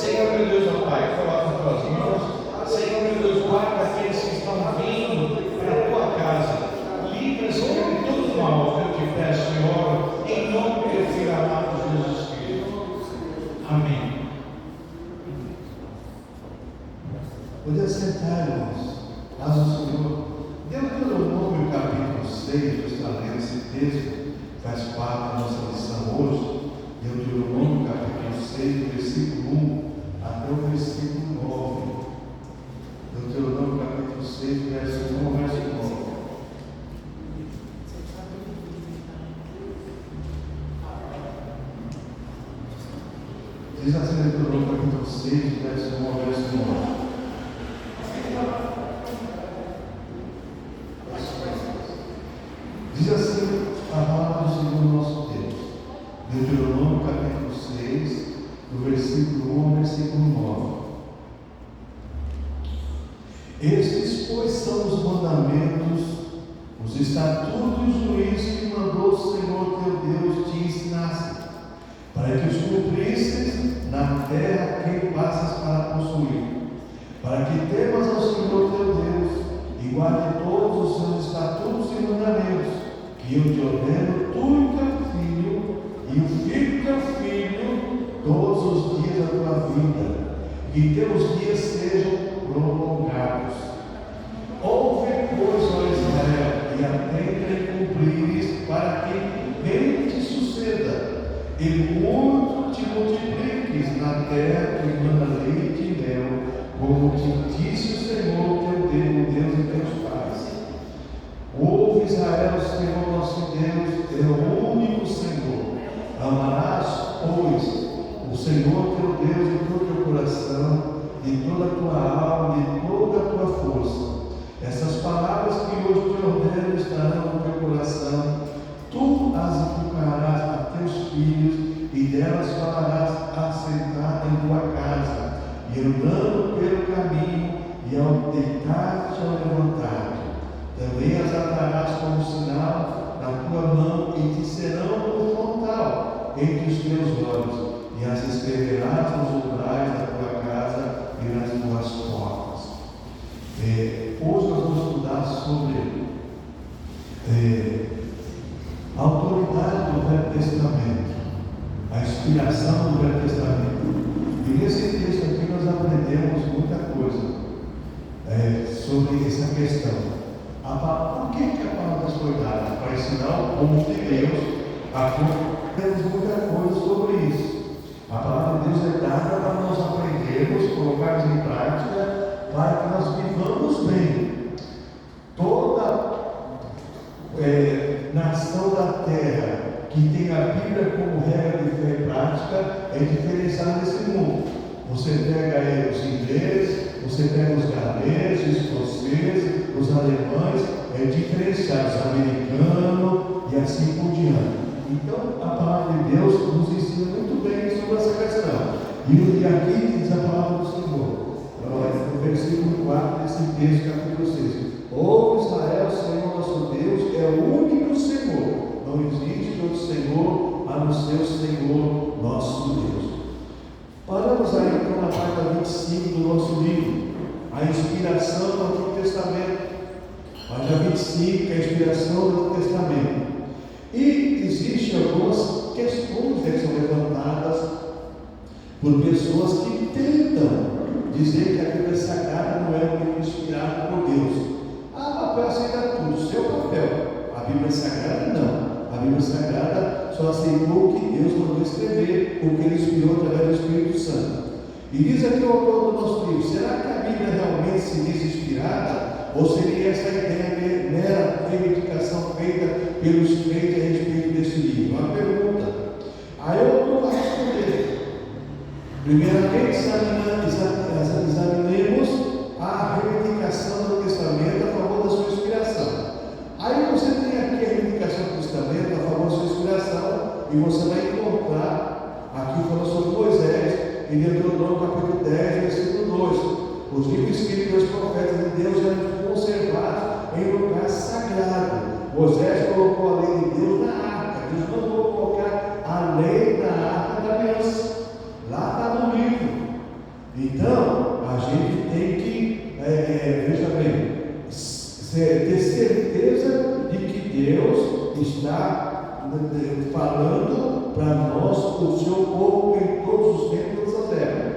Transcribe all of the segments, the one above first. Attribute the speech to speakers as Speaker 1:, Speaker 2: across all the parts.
Speaker 1: Senhor, meu Deus, ó Pai, coloca as tuas mãos. Senhor, meu Deus, guarda aqueles que estão vindo para a tua casa. Livra, Senhor, de todo mal, eu te peço e oro, em nome do teu Filho amado Jesus Cristo. Amém.
Speaker 2: Poder sentar, irmãos. Paz do Senhor. Deuteronômio capítulo 6, eu estou lendo esse texto, faz parte da nossa lição hoje. Deuteronômio capítulo 6, versículo 1 até o versículo 9. Deuteronômio capítulo 6, verso 1 ao verso 9. Diz assim, Deuteronômio capítulo 6, verso 1 ao verso 9. Diz assim a palavra do Senhor nosso Deus. Deuteronômio capítulo 6, do versículo 1 ao versículo 9. Estes, pois, são os mandamentos, os estatutos e os juízos que mandou o Senhor teu Deus te ensinasse, para que os cumprisses na terra que passas para possuir, para que temas ao Senhor teu Deus e guarde todos os seus estatutos e mandamentos, que eu te ordeno, tu e teu filho, e o filho do teu filho, todos os dias da tua vida, que teus dias sejam prolongados. Ouve, pois, ó Israel, e atenta em cumprires, para que bem te suceda, e muito te multipliques na terra que manda leite e mel, como te disse o Senhor teu Deus e teus pais. Ouve, Israel, o Senhor nosso Deus é o único Senhor. Amarás, pois, o Senhor teu Deus de todo o teu coração, de toda a tua alma, de toda a tua força. Essas palavras que hoje te ordeno estarão no teu coração. Tu as inculcarás a teus filhos, e delas falarás assentado em tua casa, e andando pelo caminho, e ao deitar-te e ao levantar-te. Também as atarás como sinal na tua mão, e te serão por frontal entre os teus olhos, e as escreverás nos umbrais da tua casa e nas tuas portas. Hoje nós vamos estudar sobre a autoridade do Velho Testamento, a inspiração do Velho Testamento. E nesse texto aqui nós aprendemos muita coisa sobre essa questão. Por que a palavra foi dada? Para ensinar o povo de Deus a temos muita coisa sobre isso. A palavra de Deus é dada para nós aprendermos, colocarmos em prática, para que nós vivamos bem. Toda nação da terra que tem a Bíblia como regra de fé e prática é diferenciada desse mundo. Você pega aí os ingleses, você pega os galeses, os escoceses, os alemães, é diferenciado, os americanos e assim por diante. Então a palavra de Deus nos ensina muito bem sobre essa questão. E aqui diz a palavra do Senhor, no versículo 4 desse texto, capítulo 6. Ouve, Israel, o Senhor nosso Deus é o único Senhor. Não existe outro Senhor a não ser o Senhor nosso Deus. Paramos aí então na página 25 do nosso livro, a inspiração do Antigo Testamento. Página 25, que é a inspiração do Antigo Testamento. E existem algumas questões que são levantadas por pessoas que tentam dizer que a Bíblia Sagrada não é um livro inspirado por Deus. O papel aceita tudo, seu papel. A Bíblia Sagrada não. A Bíblia Sagrada só aceitou o que Deus mandou escrever, o que Ele inspirou através do Espírito Santo. E diz aqui o autor do nosso livro: será que a Bíblia realmente se diz inspirada? Ou seria essa ideia de mera reivindicação feita pelos crentes a respeito desse livro? Uma pergunta. Aí eu vou responder. Primeiramente, examinemos a reivindicação do Testamento a favor da sua inspiração. Aí você tem aqui a reivindicação do Testamento a favor da sua inspiração, e você vai encontrar aqui falando sobre Moisés, em Deuteronômio capítulo 10, versículo 2. Os livros escritos pelos profetas de Deus eram conservados em lugar sagrado. Moisés colocou a lei de Deus na arca. Deus mandou colocar a lei na arca da aliança. Lá está no livro. Então, a gente tem que, veja bem, ter certeza de que Deus está falando para nós, o seu povo, em todos os tempos, todas as épocas.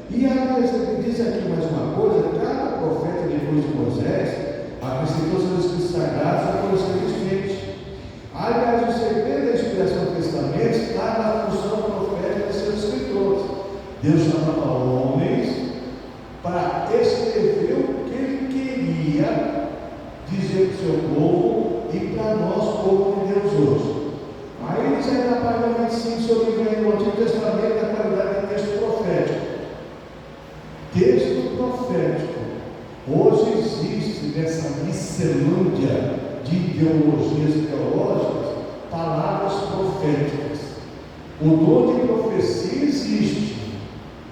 Speaker 2: E aí, diz aqui mais uma coisa: cada profeta, depois de Moisés, acrescentou seus escritos sagrados a conhecimento gente. Aliás, o segredo da inspiração do Testamento está na função profética de seus escritores. Deus chamava homens para escrever o que ele queria dizer para o seu povo e para nós, povo de Deus hoje. Aí eles ainda na página 25 sobre o Antigo Testamento, a qualidade de texto profético. Texto profético. Hoje existe nessa miscelânea de ideologias teológicas palavras proféticas. O dom de profecia existe,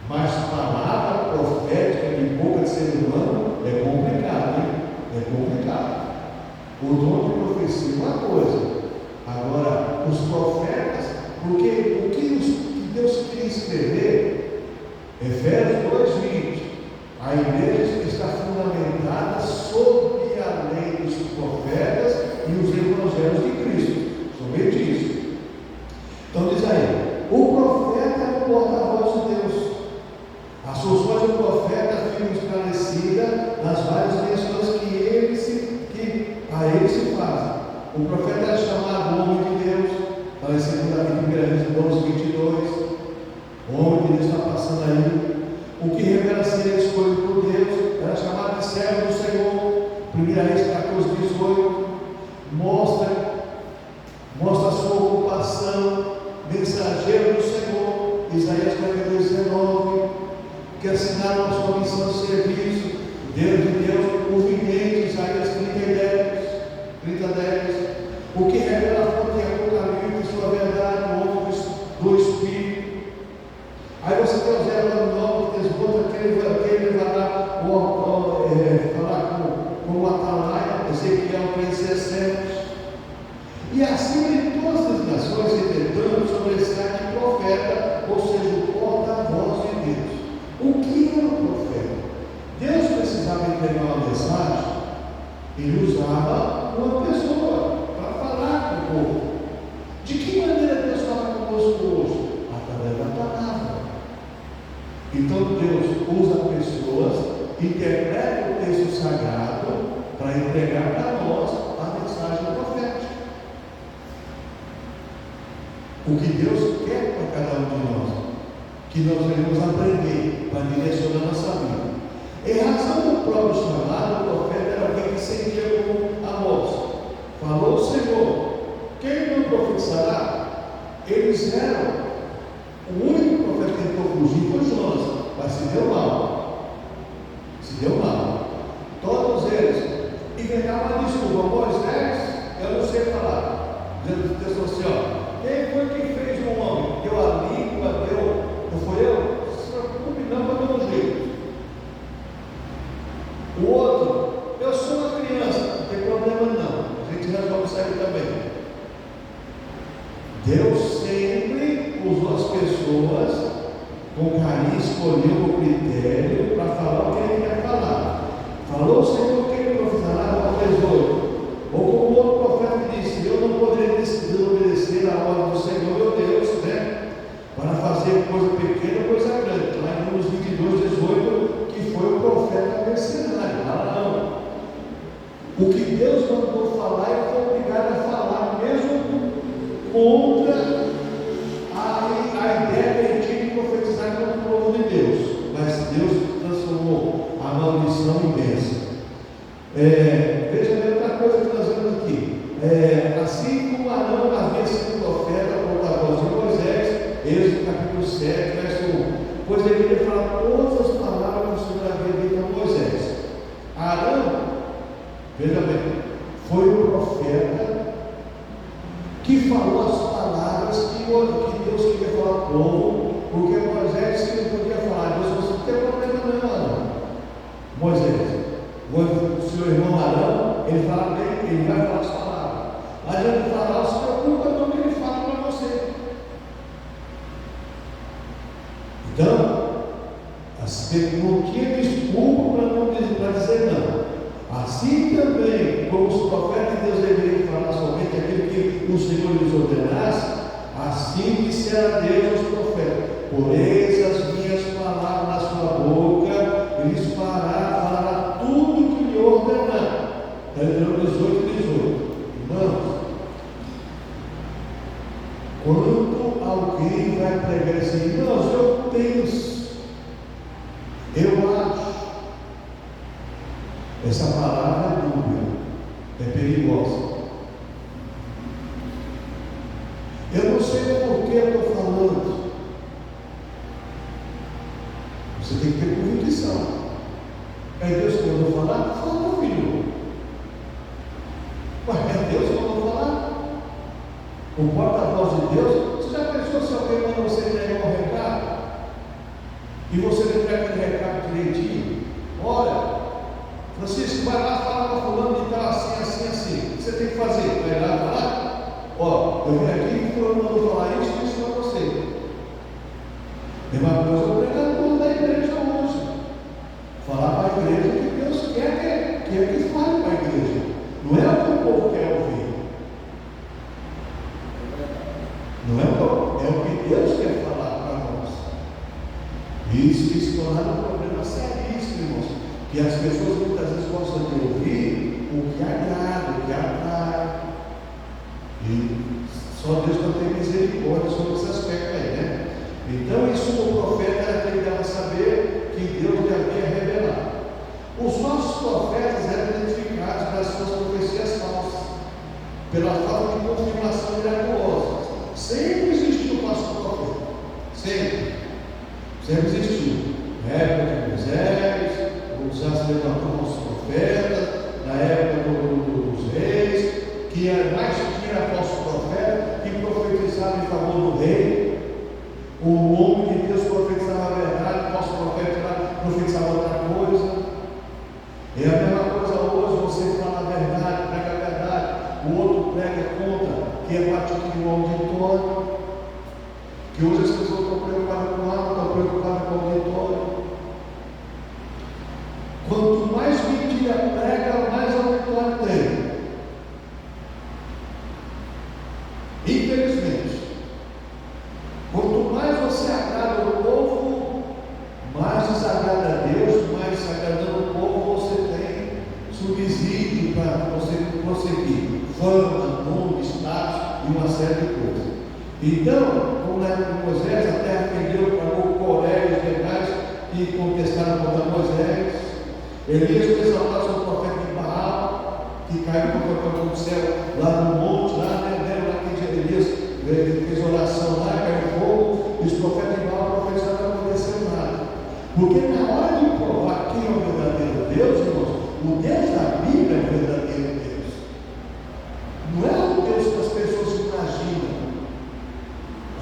Speaker 2: mas palavra profética de boca de ser humano é complicado, hein? É complicado. O dom de profecia é uma coisa. Agora, os profetas, porque o que Deus queria escrever, Efésios 2:20, a igreja está fundamentada sob a lei dos profetas e os evangelhos de Cristo, somente isso. Então diz aí, o profeta é o porta-voz de Deus. As funções do profeta ficam esclarecidas nas várias menções que a ele se fazem. O profeta é chamado homem de Deus, está em 2 12:22. O homem de Deus está passando aí. O que revela ser escolhido por Deus era chamado de servo do Senhor. 1 Reis 14:18 mostra a sua ocupação, mensageiro do Senhor. Isaías 42:19, que assinaram a sua missão de serviço. Deus de Deus, o vidente, Isaías 30:10. O que revela a fonte de Apocalipse, sua verdade, o homem do Espírito. Aí você tem o Zé Manuel que desmonta que ele vai lá falar com o Atalaia, Ezequiel 3:60. E acima de todas as nações, entretanto, sobressai de profeta, ou seja, o porta-voz de Deus. O que era o profeta? Deus precisava entregar uma mensagem, ele usava uma pessoa para falar com o povo. De que maneira Deus fala conosco hoje? Através da palavra. Então Deus usa pessoas, interpreta o texto sagrado para entregar para nós a mensagem profética. O que Deus quer para cada um de nós, que nós devemos aprender para direcionar nossa vida. Em razão do próprio chamado, o profeta era alguém que sentia como Amós. Falou o Senhor, quem não profetizará? Eles eram. O único profeta que tentou fugir foi Jonas, mas se deu mal. Se deu mal. Todos eles inventavam uma desculpa. Moisés, eu não sei falar. Dizendo o texto assim, ó, quem foi que fez um homem? Deu a língua, não foi eu? Se preocupe não, para dar um jeito. O outro, eu sou uma criança, não tem problema não. A gente resolve sair também. Deus sempre usou as pessoas com carinho, escolheu o critério para falar o que ele quer falar. Falou o Senhor que ele profetizará no 18. Ou como outro profeta disse, eu não poderia desobedecer a ordem do Senhor, meu Deus, né? Para fazer coisa pequena ou coisa grande. Lá em Números 22:18, que foi o profeta mercenário. Não. O que Deus mandou falar, ele foi obrigado a falar, mesmo contra a ideia que ele tinha de profetizar contra o povo de Deus. Mas Deus transformou a maldição em bênção. Veja bem outra coisa que nós vemos aqui. Assim como Arão havia sido profeta, porta-voz de Moisés, Êxodo capítulo 7, Não tinha desculpa para dizer não. Assim também, como os profetas de Deus deveriam falar somente aquilo que o Senhor lhes ordenasse, assim disseram Deus aos profetas: poreis as minhas palavras na sua boca, e lhes falará tudo que lhe ordenar. Deuteronômio 18. Irmãos, quando alguém vai pregar assim, irmãos, eu penso, eu acho, essa palavra é dúbia, é perigosa. Eu não sei por que eu estou falando. Você tem que ter convicção. É Deus que mandou falar? Fala, filho. Mas é Deus que mandou falar? O porta-voz de Deus? Você já pensou se alguém manda você entregar um recado? E você não entrega aquele recado direitinho? Olha, Francisco, vai lá falar para fulano de tal, assim. Você tem que fazer. Vai lá falar. Ó, eu vim aqui e fulano mandou falar isso para você. Mesma coisa o pregador da igreja hoje. Falar para a igreja que Deus quer que fale para a igreja. Não é o que o povo quer ouvir. Não é o que Deus quer falar para nós. Isso se torna um problema seríssimo, irmãos. Que as pessoas muitas vezes gostam de ouvir o que agrada, o que atrai. E só Deus não tem misericórdia sobre esse aspecto aí, né? Então, isso o profeta tentava saber que Deus lhe havia revelado. Os nossos profetas eram identificados pelas suas profecias falsas, pela falta de confirmação miraculosa. Sempre existiu o falso profeta. Sempre existiu. Na época de Moisés, os levantou falsos profetas, na época dos reis, que mais tinha falso profeta, que profetizava em favor do rei. O homem de Deus profetizava a verdade, o falso profeta profetizava outra coisa. É a mesma coisa hoje, você fala a verdade, prega a verdade, o outro prega contra, que é batido no auditório. Que hoje as pessoas estão preocupadas com algo, estão preocupadas com o auditório. Quanto mais mentira prega, mais auditório tem. Infelizmente. Quanto mais você agrada o povo, mais desagrada a Deus, mais agradando o povo você tem subsídio para você conseguir fama, nome, status e uma série de coisas. Então, como na época de Moisés, a terra perdeu para o Coré e os demais que contestaram contra Moisés. Elias foi exaltado sobre o profeta de Baal, que caiu do céu lá no monte, lá que Elias fez oração lá, caiu fogo, e os profetas de Baal profetizaram, não aconteceu nada. Porque na hora de provar quem é o verdadeiro Deus, irmãos, o Deus da Bíblia é o verdadeiro Deus. Não é o Deus que as pessoas imaginam.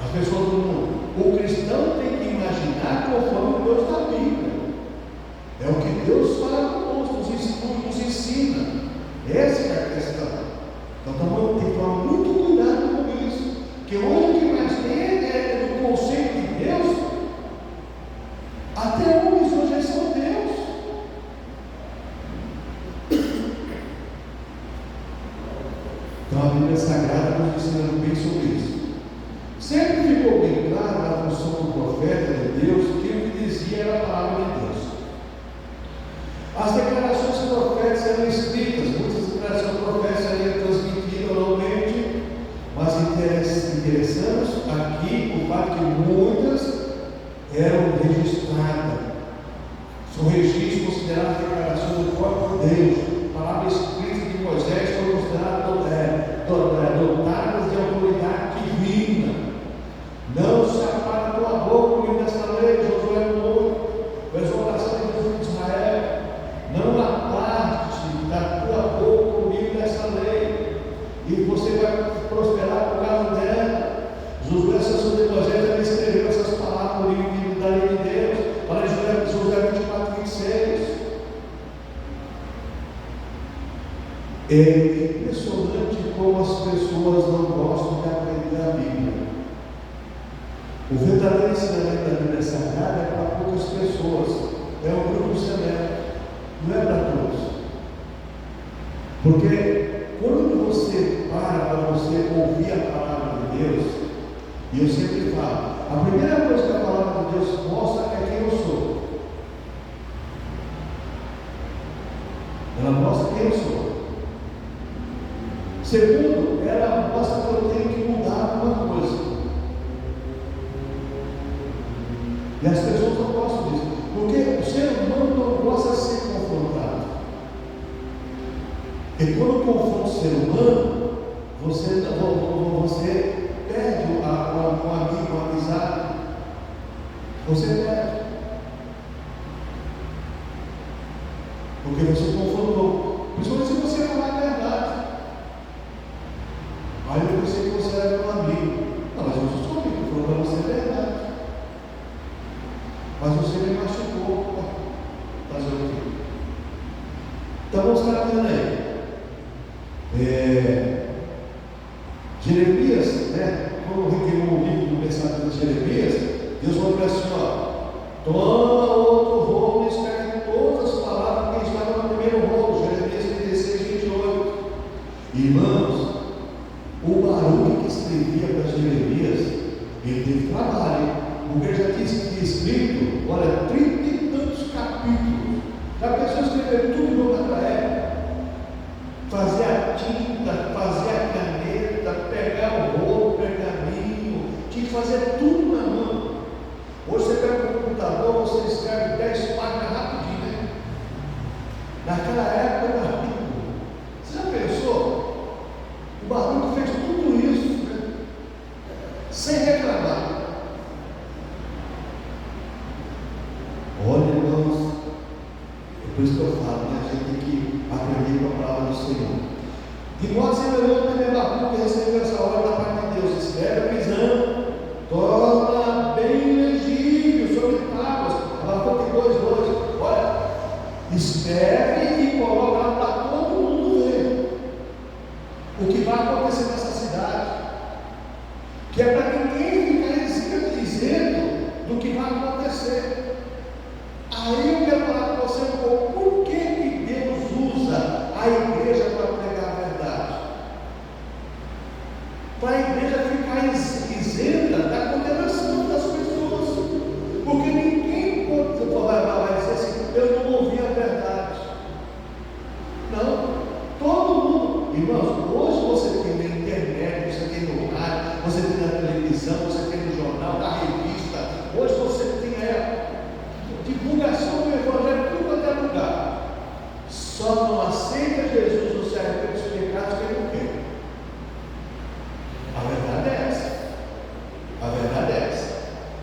Speaker 2: As pessoas do mundo. O cristão tem que imaginar conforme o Deus da Bíblia. É o que Deus fala conosco, nos ensina. Essa é a questão. Então tem que tomar muito cuidado com isso. Porque hoje o que mais tem é o conceito de Deus. Até homens hoje são Deus. Então a Bíblia Sagrada nos ensina bem sobre isso. Sempre ficou bem claro na função do profeta de Deus que o que dizia era a palavra de Deus. As declarações proféticas eram escritas, muitas declarações proféticas eram transmitidas oralmente, mas interessante aqui o fato que muitas eram registradas. São registros considerados declarações do próprio Deus. Palavras escritas de Moisés foram consideradas dotadas de autoridade divina. Não se aparta a tua boca o livro desta lei, Josué 8, a exortação de Deus de Israel. Não aparte da tua boca o livro desta lei, e você vai prosperar por causa dela. Josué, Sansão de Moisés, ele escreveu essas palavras no livro da lei de Deus, para Josué 24, 26. É impressionante como as pessoas não gostam de aprender a Bíblia. O verdadeiro ensinamento da Bíblia Sagrada é para poucas pessoas. Porque quando você para você ouvir a palavra de Deus, e eu sempre falo, a primeira coisa que a palavra de Deus mostra é quem eu sou. Ela mostra quem eu sou. Segundo, ela mostra que eu tenho que mudar alguma coisa. E as pessoas não gostam disso, porque o ser humano não gosta de ser confrontado. E quando confronta o ser humano, você perde um amigo, uma amizade. Você perde. Porque você confrontou. Principalmente se você falar a verdade. Aí eu pensei que você era meu amigo. Não, mas eu não sou amigo, falou para você a verdade. Mas você me machucou. Fazer o quê? Então vamos caminhando aí. Jeremias, né? Quando requeriu o livro do pensamento de Jeremias, Deus falou assim: ó, toma outro rolo e escreve todas as palavras que estavam no primeiro rolo, Jeremias 36, 28. Irmãos, o Baruque que escrevia para Jeremias, ele teve trabalho, porque ele já tinha escrito, olha, 30 e tantos capítulos. Já pensou escrever tudo de novo naquela época? Fazer a tinta, fazer a caneta, pegar o rolo, o pergaminho, tinha que fazer tudo na mão. Hoje você pega o computador, você escreve 10 páginas rapidinho, né? Naquela época, meu amigo, você já pensou? O Baruque fez tudo isso, né? Sem reclamar. Olha, irmãos, é por isso que eu falo, né? A gente tem que aprender com a palavra do Senhor. E nós semelhamos também Baruque que recebeu essa ordem da parte de Deus. Escreve a prisão, torna bem legível sobre tábuas. Baruque 2:2. Olha, escreve e coloca lá para todo mundo ver o que vai acontecer nessa cidade, que é para ninguém ficar dizendo do que vai acontecer. Aí eu quero falar com você um pouco, por que Deus usa a igreja para pregar a verdade? Para a igreja ficar isenta da condenação das pessoas, porque ninguém vai dizer assim, eu não ouvi a verdade. Não, todo mundo, irmãos, hoje você tem na internet, você tem no rádio, você tem na televisão, você tem no jornal, na revista, hoje você tem divulgação do Evangelho em tudo quanto é lugar. Só não aceita Jesus no se arrepende dos pecados quem não quer. A verdade é essa. A verdade é essa.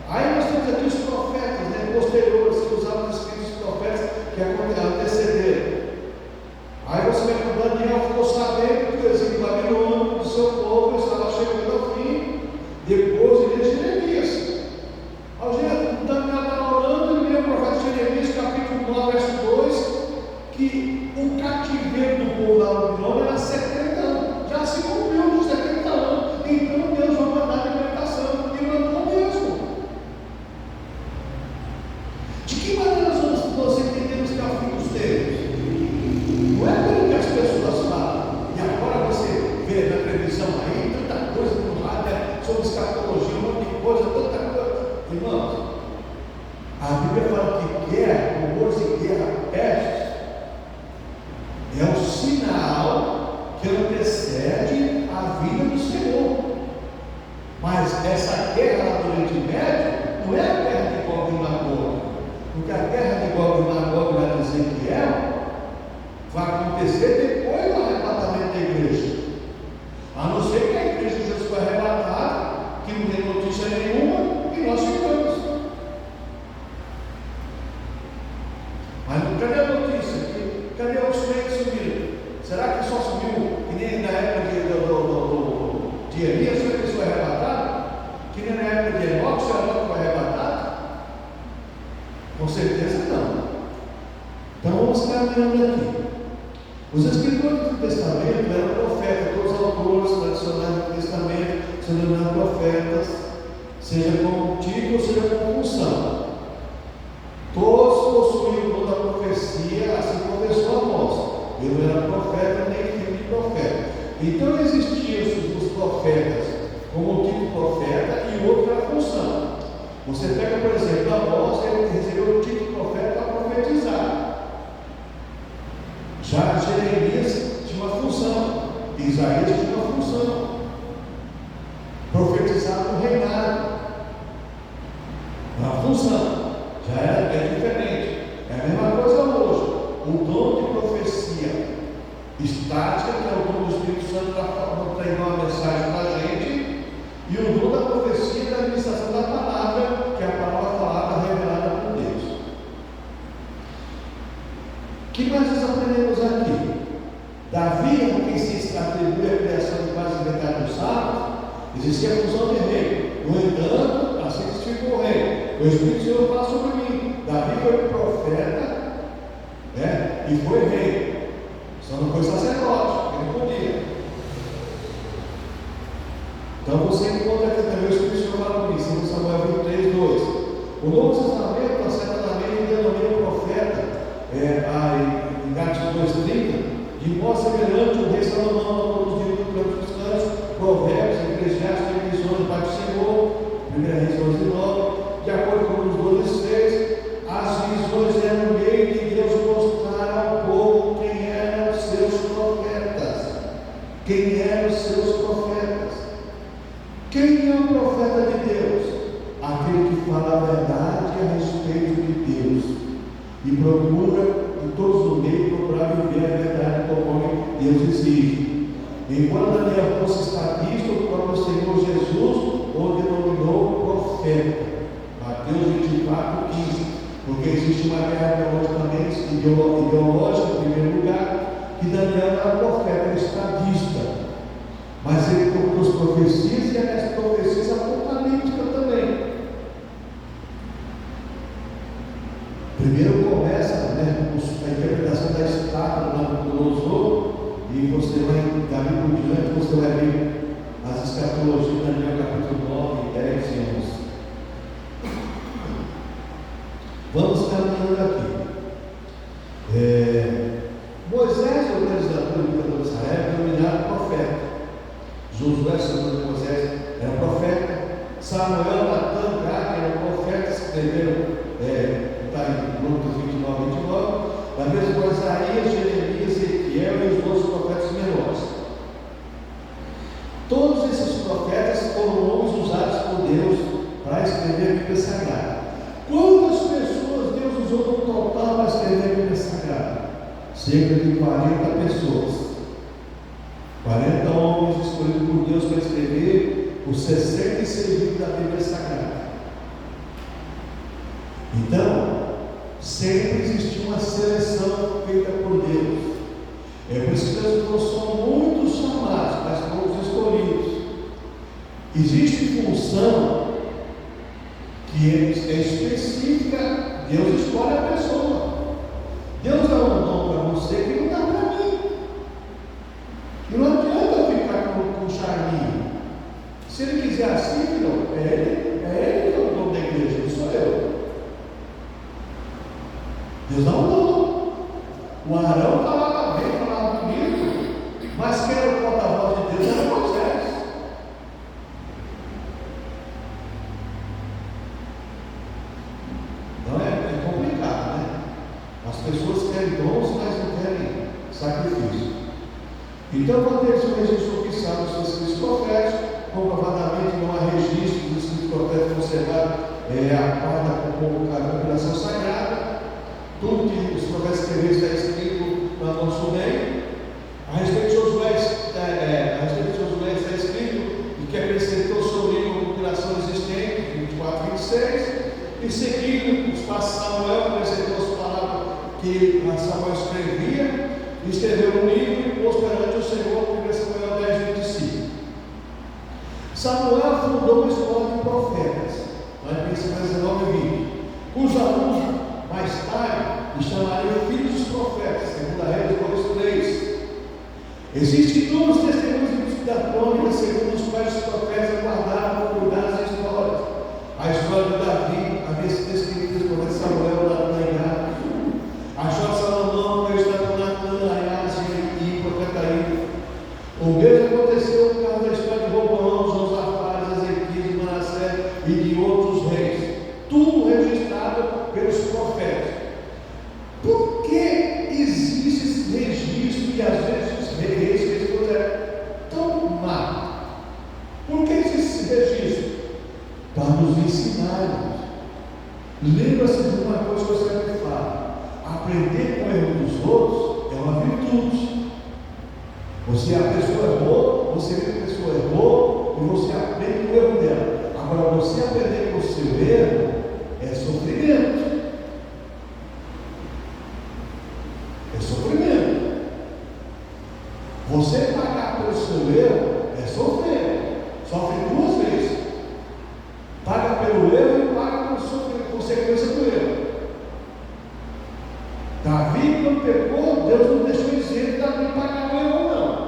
Speaker 2: Aí nós temos aqui os profetas, né, posteriores, que usavam os escritos dos profetas que antecederam. Aí você vê que o Daniel ficou sabendo que o exílio babilônico do seu povo estava chegando ao fim, depois ele de Jeremias. O Daniel estava orando e leu o profeta Jeremias, capítulo 9, verso 2, que o cativeiro do povo da Babilônia era 70 anos. Já se cumpriu os 70 anos. Então Deus vai mandar a libertação. E mandou mesmo. De que maneira nós entendemos que é o fim dos tempos? Não é pelo que as pessoas falam. E agora você vê na televisão aí tanta coisa no rádio sobre escatologia, um monte de coisa, tanta coisa. Irmãos, a Bíblia fala que guerra, rumores de guerra, pestes, é o sinal que antecede a vinda do Senhor. Mas essa guerra lá do Oriente Médio não é a guerra de Gog e Magog, porque a guerra de Gog e Magog lá de Ezequiel vai acontecer depois do arrebatamento da igreja. A não ser que a igreja de Jesus foi arrebatada, que não tem notícia nenhuma, e nós ficamos. Mas cadê a notícia? Cadê os crentes subiram? Será que só subiu que nem na época de Elias, foi que foi arrebatado? Que nem na época de Enoque, o Enoque foi arrebatado? Com certeza não. Então vamos caminhando aqui. Os escritores do Testamento eram profetas, todos os autores tradicionais do Testamento se denominaram profetas, seja como título, seja como função. Todos possuíam o dom da profecia, assim como Amós. Eu não era profeta nem Então existiam os profetas como o tipo profeta e o outro era a função. Você pega, por exemplo, Amós, ele recebeu o tipo profeta para profetizar. Já Jeremias tinha uma função, Isaías tinha uma função, profetizar no reinado. A função já é diferente. É a mesma coisa hoje. O dom de profecia estática, que é o dom do Espírito Santo para treinar uma mensagem para a gente, e o dom da profecia da administração da palavra, que é a palavra falada revelada por Deus. O que nós aprendemos aqui? Davi, a quem se atribui a criação de quase metade dos salmos, existia a função de rei. No entanto, assim que ficou rei, o Espírito Senhor fala sobre mim. Davi foi profeta, né, e foi rei. Só não foi sacerdote, porque não podia. Então você encontra aqui também o Espírito Senhor fala comigo, 2 Samuel 23, 2. O Novo Testamento, certamente, denomina o profeta, em Gálatas 2,30, de modo semelhante o rei Salomão a todos os livros dos cristãos, Provérbios, Eclesiastes, Revisões, Pai do Senhor, 1 Reis 12,9, de acordo com os 12,6, as visões eram no meio de Deus mostrar ao povo quem eram os seus profetas. Quem eram os seus profetas? Quem é o profeta de Deus? Aquele que fala a verdade a respeito de Deus e procura, em todos os meios, procurar viver a verdade conforme Deus exige. Enquanto Daniel fosse estadista, o próprio Senhor Jesus o denominou profeta. Mateus 24, 15. Porque existe uma guerra também ideológica, em primeiro lugar, que Daniel era profeta, era estadista. Mas ele propôs profecias e as profecias apocalípticas também. Primeiro começa, né, a interpretação da estátua do Nabucodonosor, e você vai dali por diante, você vai ver as escatologias de Daniel capítulo 9, 10 e 11. Vamos caminhando aqui. Moisés, o legislador e educador de Israel, era denominado profeta. Josué, segundo Moisés, era profeta. Samuel, Natan, Gad eram profetas, escreveram, está em Lucas 29, 29. Da mesma coisa, Isaías, Jeremias, Ezequiel e os outros profetas menores. Todos esses profetas foram nomes usados por Deus para escrever a Bíblia Sagrada. Quantas pessoas Deus usou no total para escrever a Bíblia Sagrada? Cerca de 40 pessoas. 40 homens escolhidos por Deus para escrever os 66 livros da Bíblia Sagrada. Então, sempre existiu uma seleção feita por Deus. É por isso que Deus não são muitos chamados, mas poucos escolhidos. Existe função que é específica, Deus escolhe a pessoa. Deus dá um dom para você que não dá para mim. E não adianta eu ficar com charminho. Se ele quiser assim, filho, é ele que é o dono da igreja, não sou eu. Deus dá um dom. O Arão falava bem, falava bonito, mas quem era o porta-voz de Deus era Moisés. Então é complicado, né? As pessoas querem dons, mas não querem sacrifício. Então, quando eles o registro oficial dos seus escritos proféticos, comprovadamente não há registro dos escritos proféticos conservados a par da compilação sagrada. Tudo que os profetas escreveram está escrito no nosso meio. A respeito de Josué está escrito e que acrescentou sobre ele uma compilação existente, 24, 26. Em seguida, os passos de Samuel acrescentou as palavras que Samuel escrevia, escreveu um livro e pôs perante o Senhor, 1 Samuel 10, 25. Samuel fundou uma escola de profetas, lá em 19 e 20, cuja alunos mais tarde lhe chamariam filhos dos profetas, segundo Reis 2, 3. Existem inúmeros testemunhos da crônica, segundo os quais os profetas aguardaram com cuidado as histórias. A história de Davi havia sido escrita pelo profeta Samuel, Natan e Gad. A história de Salomão foi escrita por Natan, Aias e profeta Aí. O meu texto profético. Por que existe esse registro e às vezes os reis é tão má? Por que existe esse registro? Para nos ensinarmos. Lembra-se de uma coisa que eu sempre falo: aprender com o erro dos outros é uma virtude. A pessoa errou, você vê que a pessoa errou e você aprende com o erro dela. Agora, você aprender com o seu erro é sofrimento. É sofrimento. Você pagar pelo seu erro é sofrer. Sofre duas vezes. Paga pelo erro e paga por sofrer, consequência do erro. Davi, quando pecou, Deus não deixou dizer que Davi pagar o erro, não.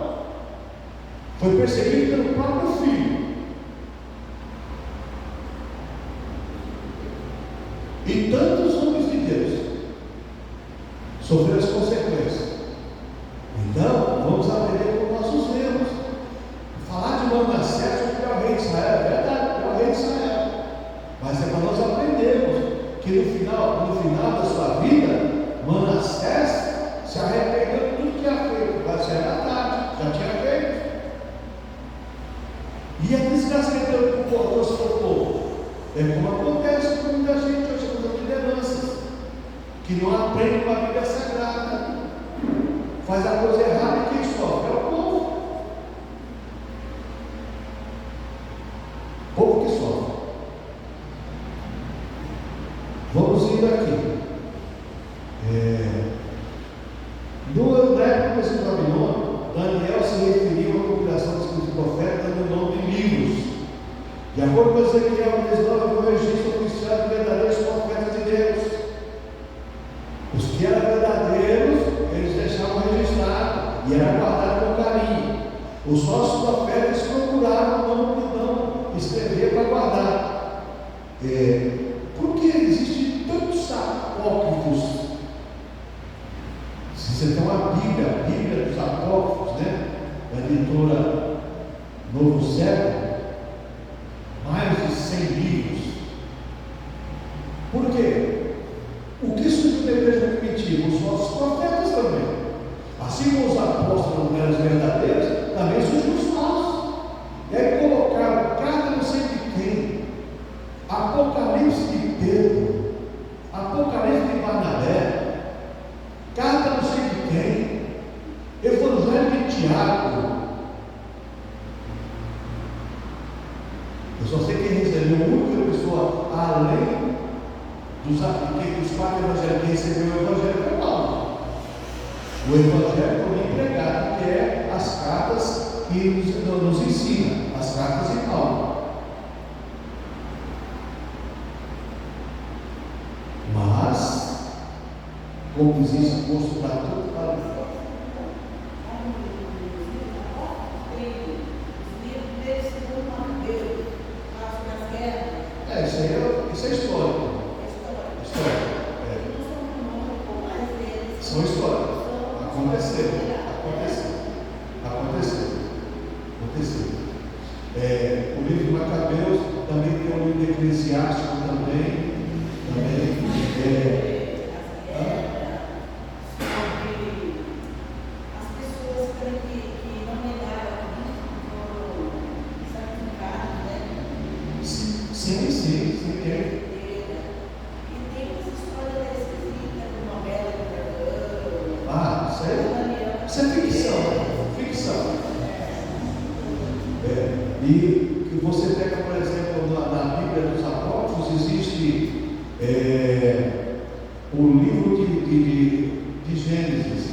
Speaker 2: Foi perseguido pelo próprio filho. E tantos homens de Deus sofreram as consequências. Então, vamos aprender com nossos erros. Falar de Manassés, que é o rei de Israel, é verdade, é o rei de Israel. Mas é para nós aprendermos que no final da sua vida, Manassés se arrependeu de tudo que tinha feito. Mas já era tarde, já tinha feito. E a desgraça que Deus comportou seu povo. É como acontece com muita gente hoje, com lideranças, que não aprende com a Bíblia Sagrada, faz a coisa errada e quem sofre é o povo. O povo que sofre. Vamos indo aqui. Na época desse Babilônio, Daniel se referiu à compilação dos profetas, dando o nome de livros. De acordo com Ezequiel 19, o registro oficial de verdadeiros profetas de Deus. Os que eram verdadeiros, eles deixavam registrado e era guardado com carinho. Os falsos profetas procuraram não escrever para guardar. Por que existem tantos apócrifos? Se você tem uma Bíblia, a Bíblia dos Apócrifos, né? Da editora Novo Século, mais de 100 livros. Por quê? O que surgiu da igreja primitiva? Os falsos profetas também. Assim como os apóstolos não eram os verdadeiros, também surgiu os falsos. E aí colocaram cada não sei de quem, Apocalipse de Pedro, Apocalipse de Barnabé, cada não sei de quem, Evangelho de Tiago. Eu só sei quem recebeu a única pessoa, além dos quatro evangelhos, que recebeu o evangelho foi Paulo. O evangelho foi empregado, que é as cartas que nos ensina, as cartas de Paulo. Mas, como existe gosto para tudo, para fora. Isso é história. São histórias. Aconteceu. O livro de Macabeus também tem o livro de Eclesiástico também.
Speaker 3: As pessoas que não negaram a Cristo foram santificadas, né?
Speaker 2: Sim, tem.
Speaker 3: E tem essa história esquisita, de novela de dragão.
Speaker 2: Isso é ficção. E que você pega, por exemplo, na Bíblia dos Apócrifos, existe o livro de Gênesis.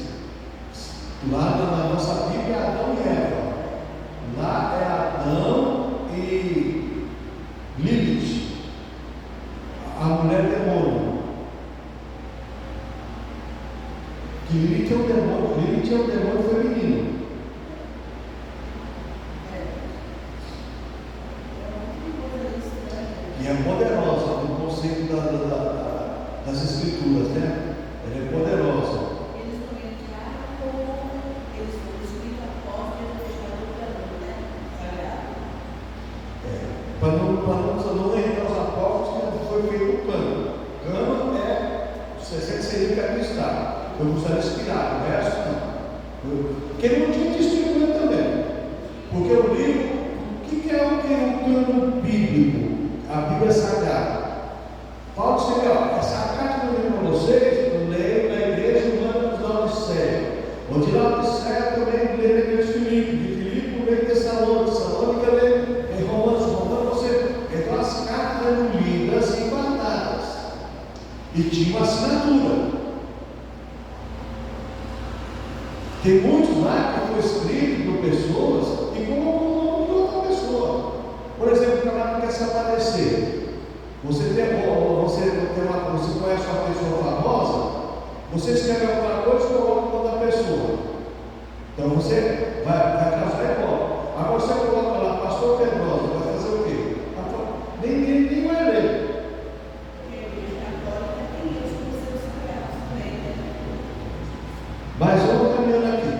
Speaker 2: Lá na nossa Bíblia é Adão e Eva. Lá é Adão e Lilith, a mulher demônio. Que Lilith é o demônio feminino. E é poderosa no conceito das escrituras, né? Ela é poderosa.
Speaker 3: Eles não entraram como eles foram escritos após eles deixaram o caminho, né? Sagrado.
Speaker 2: Para não entrar os apóstolos, foi feito o cano. Cano é livro que aqui está. Eu gostaria de explicar, o resto não. Porque ele não tinha testemunha também. Porque o livro, o que é o cano bíblico? A Bíblia Sagrada. Paulo escreveu, essa carta que eu leio para vocês, eu leio na igreja humana dos Laodiceia. Onde Laodiceia também leio na igreja de Filipe. De Filipe eu leio Tessalônica. Tessalônica eu leio em Romanos. Então as cartas eram lidas e guardadas. E tinha uma assinatura. Tem muitos lá que foi escrito por pessoas e colocou o nome de outra pessoa. Por exemplo, o camarada quer se aparecer. Você conhece uma pessoa famosa, você escreve alguma coisa e coloca o nome da pessoa. Então você vai casar igual. Agora você coloca lá, pastor Pedrosa, vai fazer o quê? Nem vai ler. Mas vamos caminhando aqui.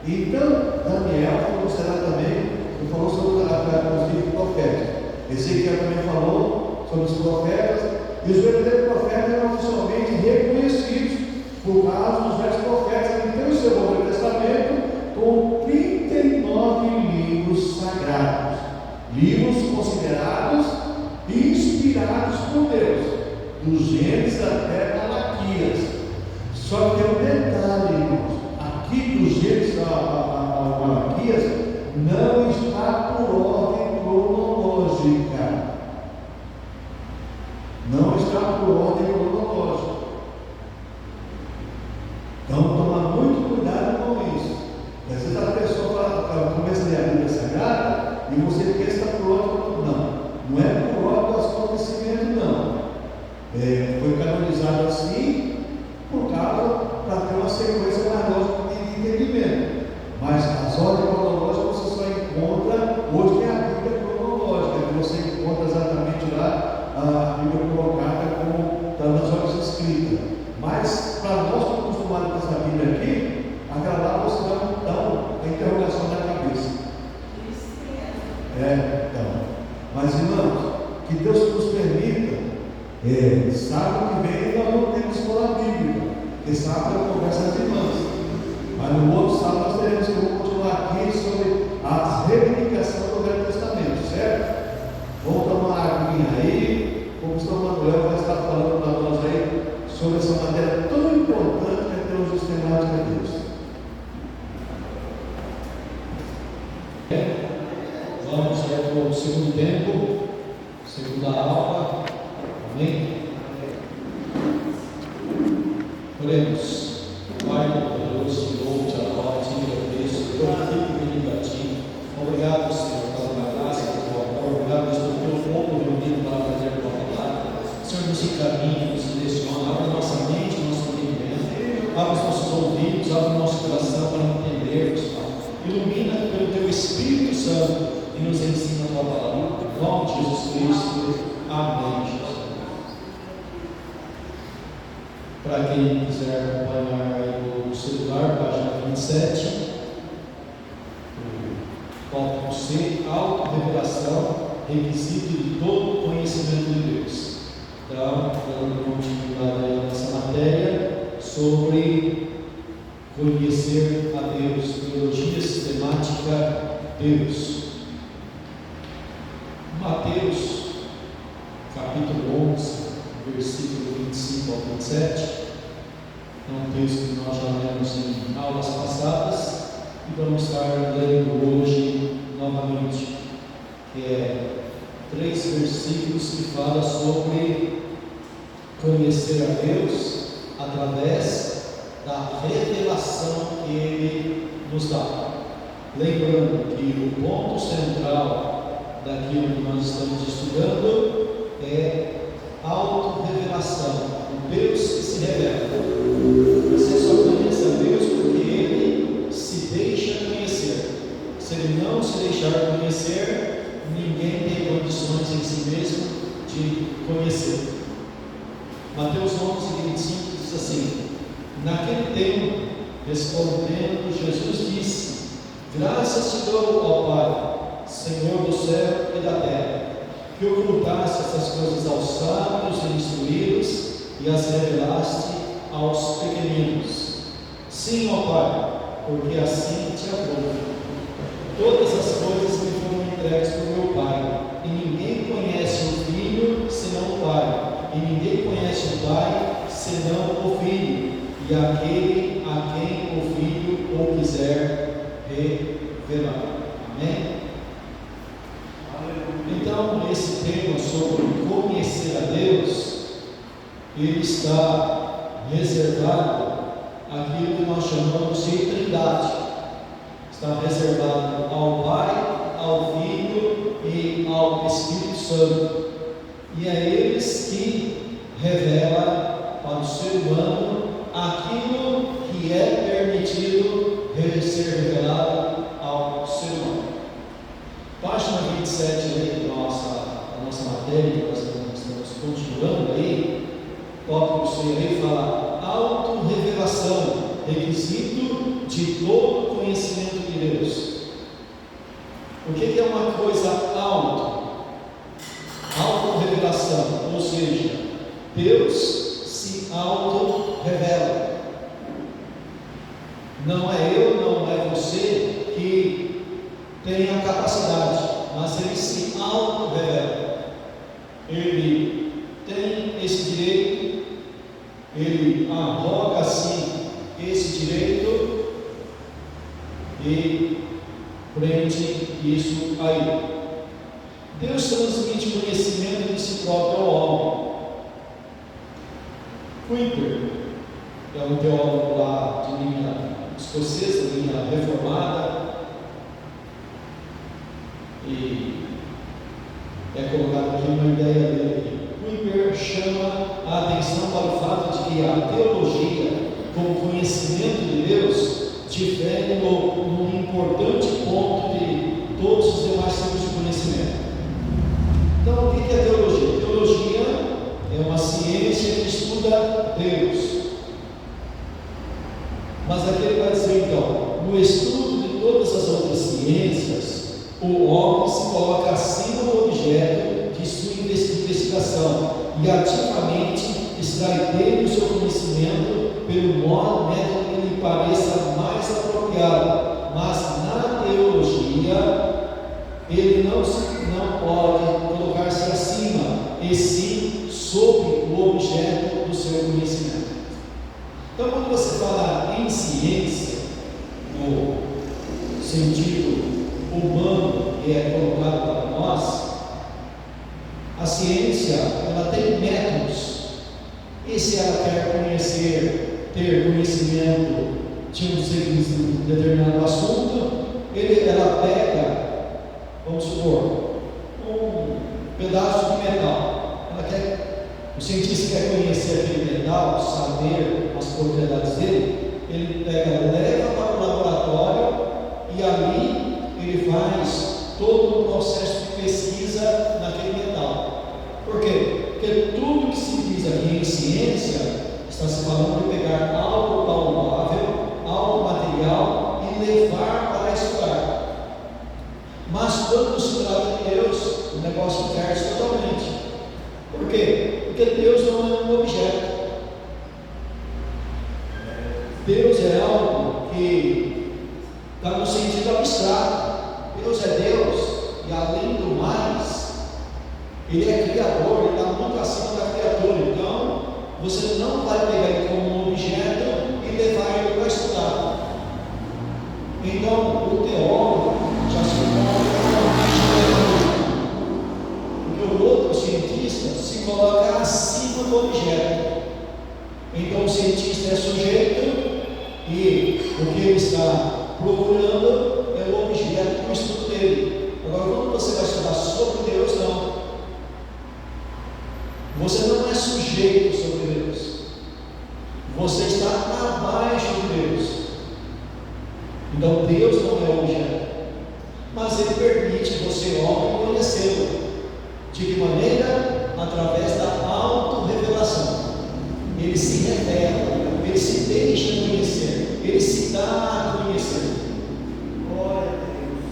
Speaker 2: Então, Daniel falou, será também, ele falou sobre os livros proféticos. Ezequiel também falou sobre os profetas, e os verdadeiros profetas eram oficialmente reconhecidos por causa dos velhos profetas que tem o seu Novo Testamento com 39 livros sagrados, livros considerados inspirados por Deus, do Gênesis até Malaquias. Só que tem um detalhe, irmãos, aqui do Gênesis a Malaquias não está por ordem cronológica. Não está por ordem cronológica. Então toma muito cuidado com isso. Às vezes a pessoa começa a ler a Bíblia Sagrada e você pensa que está por ordem. Não é por ordem dos acontecimentos, não. Foi canonizado assim por causa para ter uma sequência mais lógica de entendimento. Mas as ordens cronológicas você só encontra hoje tem a Bíblia cronológica, que você encontra exatamente lá a Bíblia colocada como está nas ordens escritas. Mas para nós que estamos acostumados com essa Bíblia aqui, aquela lá você dá a interrogação na cabeça. Então. Mas irmãos, que Deus nos permita, sábado que vem nós não temos escola bíblica, porque sábado é conversa das irmãs. Mas no outro sábado nós teremos que continuar aqui sobre a reivindicação do Velho Testamento, certo? Vamos tomar uma aguinha aí, como o pastor Manuel vai estar falando para nós aí sobre essa matéria tão importante que é a teologia sistemática de Deus.
Speaker 4: Vamos para o segundo tempo, segunda aula. Amém? Oremos. Pai, poderoso, te louvo, te adoro, te agradeço, glorifico e bendigo a ti. Obrigado, Senhor, pela graça, pelo teu amor. Obrigado, Deus, pelo teu povo reunido para fazer a tua palavra. Senhor, nos encaminha, nos direciona, abre nossa mente, nosso entendimento, abre os nossos ouvidos, abre o nosso coração para entendermos, Pai. Ilumina pelo teu Espírito Santo e nos ensina a tua palavra. Em nome de Jesus Cristo. Amém, Jesus. Para quem quiser acompanhar aí no celular, página 27, tópico C, auto-revelação, requisito de todo conhecimento de Deus. Então, dando continuidade aí nessa matéria sobre conhecer a Deus, teologia sistemática Deus. Mateus, capítulo 11, versículo 25 ao 27, é um texto que nós já lemos em aulas passadas e vamos estar lendo hoje novamente, que é 3 versículos que falam sobre conhecer a Deus através da revelação que Ele nos dá. Lembrando que o ponto central daquilo que nós estamos estudando é auto-revelação, o Deus que se revela. Você só conhece a Deus porque Ele se deixa conhecer. Se Ele não se deixar conhecer, ninguém tem condições em si mesmo de conhecer. Mateus 11, 25 diz assim: naquele tempo, respondendo, Jesus disse: graças te dou, ó Pai, Senhor do céu e da terra, que ocultaste essas coisas aos sábios e instruídos e as revelaste aos pequeninos. Sim, ó Pai, porque assim te aprove. Todas as coisas me foram entregues por meu Pai, e ninguém conhece o Filho senão o Pai, e ninguém conhece o Pai senão o Filho, e aquele a quem o Filho o quiser revelar. Amém? Então, esse tema sobre conhecer a Deus, ele está reservado àquilo que nós chamamos de Trindade. Está reservado ao Pai, ao Filho e ao Espírito Santo. E é eles que revelam para o ser humano aquilo que é permitido ser revelado ao ser humano. Página 27 aí da nossa matéria, que nós estamos continuando aí, tópico C aí fala autorrevelação, requisito de todo conhecimento de Deus. O que é uma coisa autorrevelação? Ou seja, Deus se autorrevela. Não é eu, não é você que tem a capacidade, mas Ele se autorrevela. Ele tem esse direito, Ele arroga assim esse direito e prende isso a Ele. Deus transmite conhecimento de si próprio ao homem. Kuyper é um teólogo lá de linha escocesa, linha reformada, e é colocado aqui uma ideia dele. Kuyper chama a atenção para o fato de que a teologia, como conhecimento de Deus, difere num importante ponto de todos os demais tipos de conhecimento. Então, o que é teologia? Teologia é uma ciência que estuda Deus. Mas aqui ele vai dizer então, no estudo de todas as outras ciências, o homem se coloca acima do objeto de sua investigação e ativamente extrai dele o seu conhecimento pelo método que lhe pareça mais apropriado. Mas na teologia, ele não pode colocar-se acima, e sim sobre o objeto do seu conhecimento. Então, quando você fala em ciência, no sentido humano que é colocado para nós, a ciência, ela tem métodos, e se ela quer ter conhecimento de um determinado assunto, ela pega, vamos supor, um pedaço de metal. O cientista quer conhecer aquele metal, saber as propriedades dele, ele leva para o laboratório e ali ele faz todo o processo de pesquisa naquele metal. Por quê? Porque tudo que se diz aqui em ciência está se falando de pegar algo palpável, algo material e levar para estudar. Mas quando se trata de Deus, o negócio inverte totalmente. Por quê? Porque Deus não é um objeto. Deus é algo que está no sentido abstrato. Deus é Deus, e além do mais, Ele é Criador, Ele está muito acima da criatura. Então, você não vai pegar Ele como um objeto e levar Ele para estudar. Então, o teólogo já se porque o outro cientista se coloca acima do objeto. Então, o cientista é sujeito e o que ele está procurando é o objeto do estudo dele. Agora, quando você vai estudar sobre Deus, não. Você não é sujeito sobre Deus. Você está abaixo de Deus. Então, Deus não é objeto. Mas Ele permite você, homem, conhecê-lo. De que maneira? Através da autorrevelação. Ele se revela, Ele se deixa conhecer, Ele se dá a conhecer. Glória a Deus.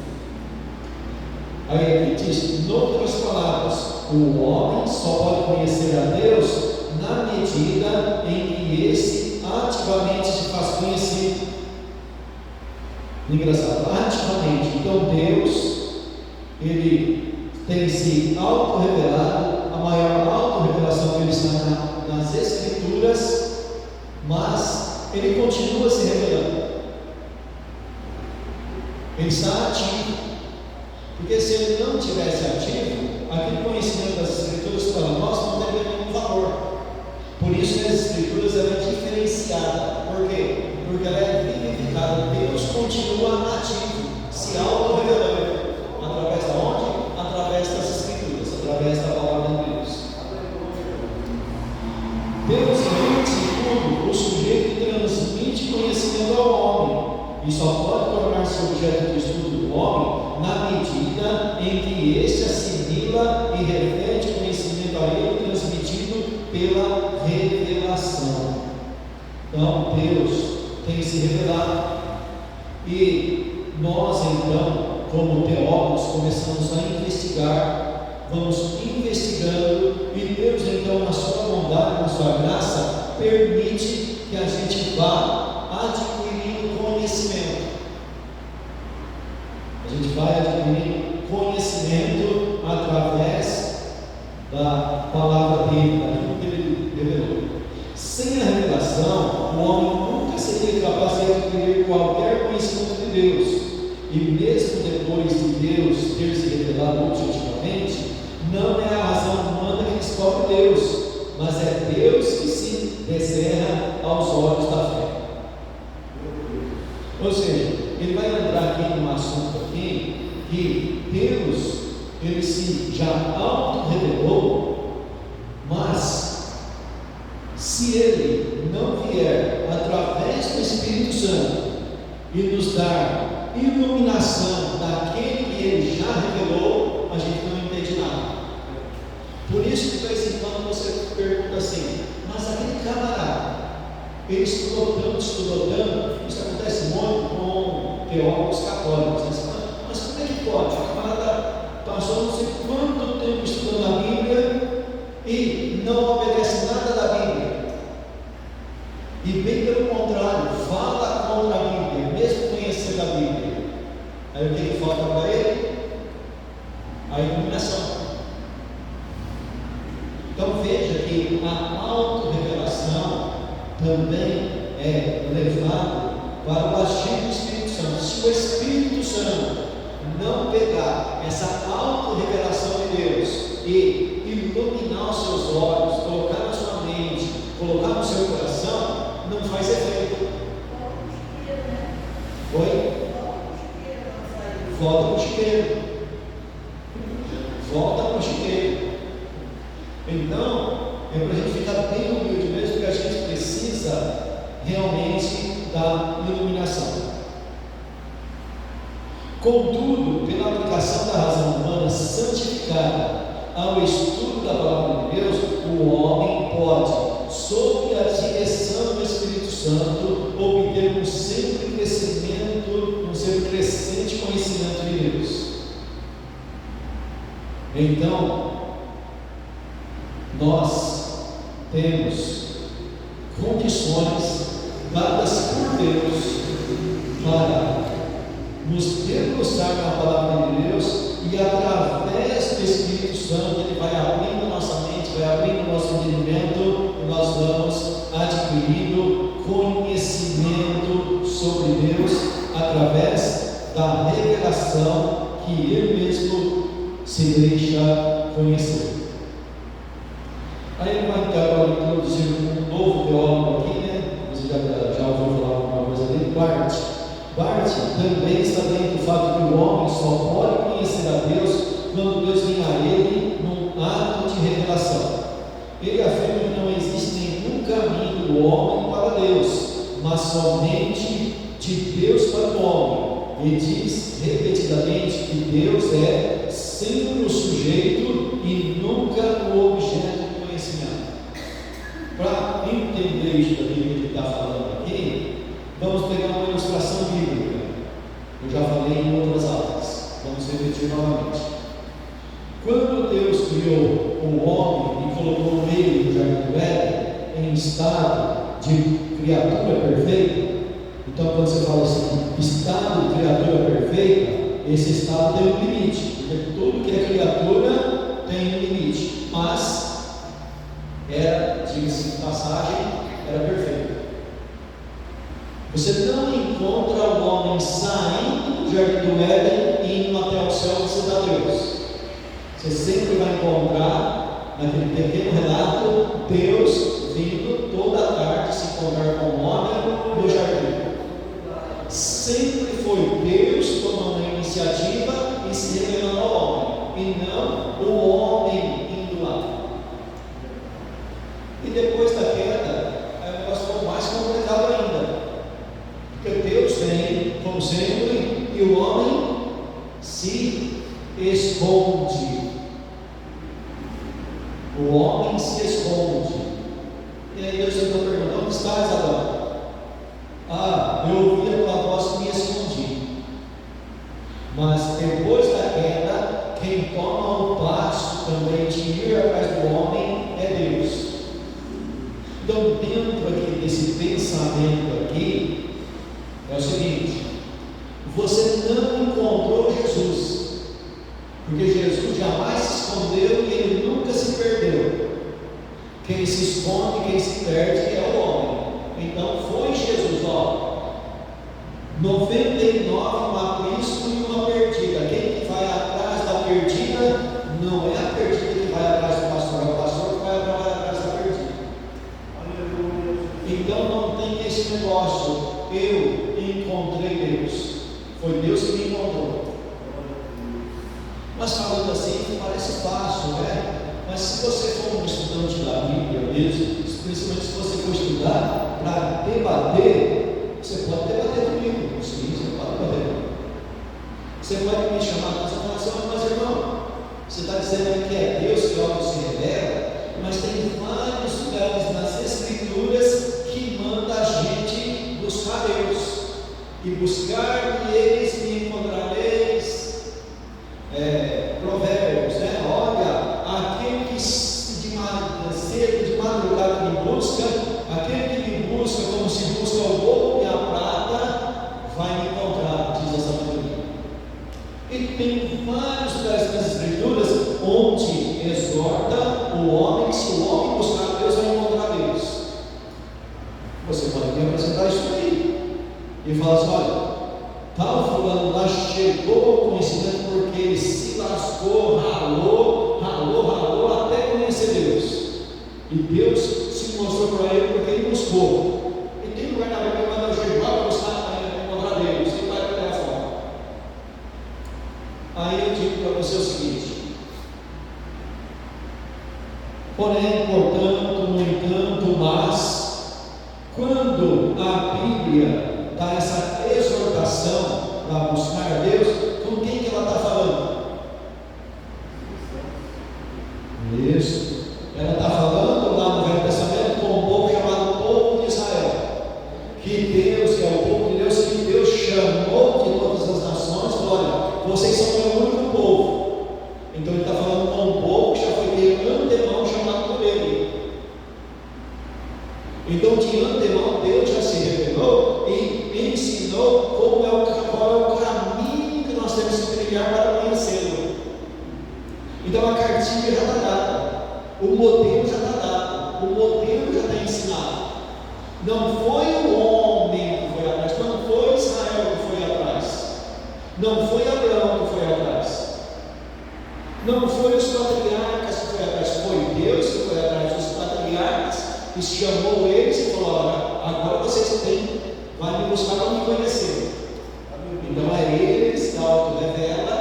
Speaker 4: Aí ele diz, em outras palavras, o homem só pode conhecer a Deus na medida em que esse Engraçado, ativamente. Então Deus, Ele tem se auto-revelado, a maior auto-revelação dele está nas Escrituras, mas Ele continua se revelando. Ele está ativo, porque se Ele não tivesse ativo, aquele conhecimento das Escrituras para nós não teria nenhum valor. Por isso que as Escrituras ela é diferenciada. Por quê? Porque ela é vivificada. Deus continua ativo, se auto-revelando. Através de onde? Através das Escrituras, através da palavra de Deus. Deus, antes de tudo, o sujeito transmite conhecimento ao homem, e só pode tornar-se objeto de estudo do homem na medida em que este assimila e reflete conhecimento a ele transmitido pela revelação. Então, Deus tem se revelado, e nós então, como teólogos, começamos a investigar, vamos investigando, e Deus então, na sua bondade, na sua graça, permite que a gente vá adquirindo conhecimento. A gente vai adquirindo conhecimento através da palavra dele, daquilo que ele revelou. Sem a revelação, o homem nunca seria capaz de adquirir qualquer conhecimento de Deus. E mesmo depois de Deus ter se revelado objetivamente, não é a razão humana que descobre Deus, mas é Deus que se descerra aos olhos da fé. Ou seja, ele vai entrar aqui num assunto aqui, que Deus, ele se já auto-revelou, mas se ele não vier através do Espírito Santo e nos dar iluminação daquele que ele já revelou, a gente não entende nada. Por isso que de vez em quando você pergunta assim, mas aquele camarada, ele estudou tanto, isso acontece muito com teólogos católicos, mas como é que pode? O camarada passou não sei quanto tempo estudando a Bíblia e não obedece nada da Bíblia, e bem pelo contrário, fala contra a Bíblia, mesmo conhecendo a Bíblia. Aí o que falta para ele? A iluminação. Então veja que a auto-revelação também é levada para o agir do Espírito Santo. Se o Espírito Santo não pegar essa auto-revelação de Deus e iluminar os seus olhos, colocar na sua mente, colocar no seu coração, não faz efeito. Oi? Volta para o chiqueiro. Volta para o chiqueiro. Então, é para a gente ficar bem humilde mesmo, porque a gente precisa realmente da iluminação. Contudo, pela aplicação da razão humana santificada ao estudo da palavra de Deus, o homem pode, sob a direção do Espírito Santo, obter um sempre crescente conhecimento de Deus. Então, nós temos condições dadas por Deus para nos debruçar na palavra de Deus, e através do Espírito Santo ele vai abrindo nossa mente, vai abrindo nosso entendimento, e nós vamos adquirindo conhecimento sobre Deus através da revelação que ele mesmo se deixa conhecer. Aí ele vai agora introduzir um novo teólogo aqui, né? Você já ouviu falar alguma coisa dele? Barth também está dentro do fato que o homem só pode conhecer a Deus quando Deus vem a ele num ato de revelação. Ele afirma que não existe nenhum caminho do homem para Deus, mas somente de Deus para o homem. Ele diz repetidamente que Deus é sempre o sujeito e nunca o objeto do conhecimento. Para entender isso daqui que ele está falando aqui, vamos pegar uma ilustração bíblica. Eu já falei em outras aulas, vamos repetir novamente. Quando Deus criou o homem e colocou no meio do jardim do Éden, em estado de criatura perfeita, Então, quando você fala assim, estado de criatura perfeita, esse estado tem um limite, porque tudo que é criatura tem um limite, mas era, diga-se de passagem, era perfeito. Você não encontra o homem saindo do jardim do Éden e indo até o céu visitar Deus. Você sempre vai encontrar, naquele pequeno relato, Deus vindo toda a tarde se encontrar com o homem no jardim. Sempre foi Deus tomando a iniciativa e se revelando ao homem, e não o homem indo lá. E depois da queda, o negócio ficou mais complicado ainda, porque Deus vem, como sempre, e o homem se esconde. O homem se esconde. E aí Deus está perguntando: onde estás agora? Ah, eu ouvi a tua voz e me escondi. Mas depois da queda, quem toma o passo também de ir atrás do homem é Deus. Então, dentro aqui desse pensamento aqui, é o seguinte: você não encontrou Jesus, porque Jesus jamais se escondeu e ele nunca se perdeu. Quem se esconde, quem se perde é o homem. Então foi Jesus, 99 uma Cristo e uma perdida. Quem que vai atrás da perdida não é a perdida que vai atrás do pastor, é o pastor que vai atrás da perdida. Então não tem esse negócio, eu encontrei Deus, foi Deus que me encontrou. Mas falando assim parece fácil, né? Mas se você for um estudante da Bíblia mesmo, principalmente se você for estudar para debater, você pode debater comigo. Sim, você pode debater. Você pode me chamar e falar assim: mas irmão, você está dizendo que é Deus que algo se revela, mas tem vários lugares nas Escrituras que manda a gente buscar Deus. E buscar e eles me encontrareis. Provérbios, né? Olha, aquele que cedo de madrugada me busca, aquele que me busca como se busca o ouro e a prata, vai me encontrar, diz a sabedoria. E tem vários lugares nas Escrituras onde exorta o homem que se o homem buscar Deus, vai encontrar Deus. Você pode me apresentar isso aí e falar assim: olha, tal fulano lá chegou ao conhecimento porque ele se lascou, ralou até conhecer Deus. E Deus se mostrou para ele porque ele buscou. E tem lugar na Bíblia que manda jejuar para buscar, encontrar Deus, e vai pegar a fome. Aí eu digo para você o seguinte: porém, portanto, no entanto, mas, quando a Bíblia dá essa exortação para buscar a Deus, com quem que ela está falando? Isso. Ela está falando lá no Velho Testamento com um povo chamado povo de Israel, que Deus, que é o povo de Deus, que Deus chamou de todas as nações, falou: olha, vocês são o meu único povo. Então ele está falando com um povo que já foi de antemão chamado por ele. Então de antemão Deus já se revelou e ensinou qual é o caminho que nós temos que trilhar para conhecê-lo. Então a cartilha já está dada. O modelo já está dado, o modelo já está ensinado. Não foi o homem que foi atrás, não foi Israel que foi atrás, não foi Abraão que foi atrás, não foi os patriarcas que foi atrás, foi Deus que foi atrás dos patriarcas e chamou eles e falou: olha, agora vocês vai me buscar para me conhecer. Então é Ele que se auto-revela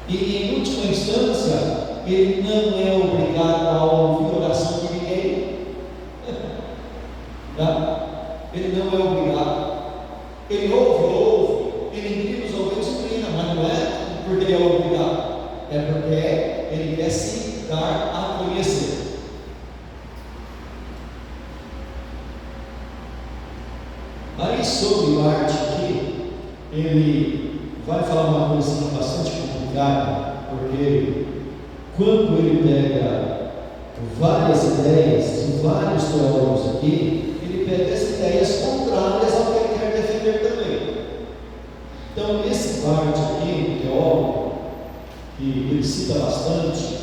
Speaker 4: e, em última instância, Ele não é obrigado a ouvir a oração de ninguém. Tá? Ele não é obrigado. Ele ouve, ele inclina os ouvidos, inclina, mas não é porque ele é obrigado, é porque ele quer se dar a conhecer. Aí sobre o arte aqui, ele vai falar uma coisinha bastante complicada, porque quando ele pega várias ideias de vários teólogos aqui, ele pega as ideias contrárias que ele cita bastante,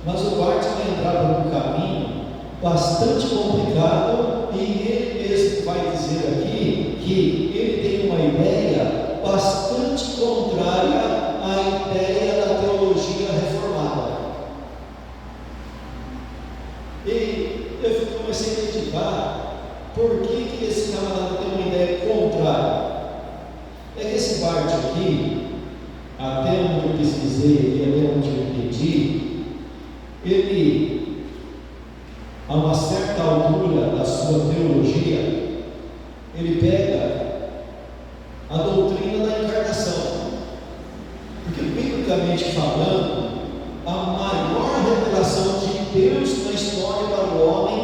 Speaker 4: mas o Bart vai entrar por um caminho bastante complicado e ele mesmo vai dizer aqui que ele tem uma ideia bastante contrária à ideia da teologia reformada. E eu comecei a meditar por que esse camarada tem uma ideia contrária. É que esse Bart aqui, até onde eu pesquisei e até onde eu entendi, ele, a uma certa altura da sua teologia, ele pega a doutrina da encarnação. Porque, biblicamente falando, a maior revelação de Deus na história para o homem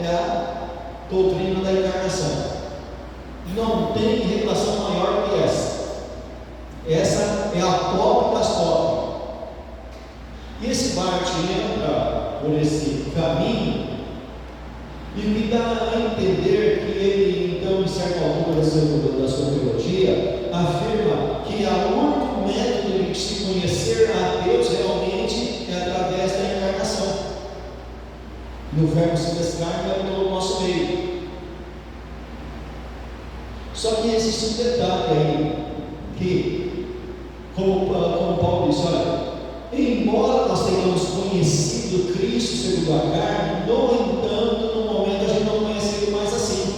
Speaker 4: é a doutrina da encarnação. Não tem revelação maior que essa. Essa é a top das top. E esse Bart entra por esse caminho e me dá a entender que ele, então, em certa altura da sua teologia, afirma que o único método de se conhecer a Deus realmente é através da encarnação. E o Verbo se fez carne e habitou no nosso meio. Só que existe um detalhe aí, que, como Paulo diz, olha, embora nós tenhamos conhecido Cristo segundo a carne, no entanto, no momento a gente não conhece Ele mais assim.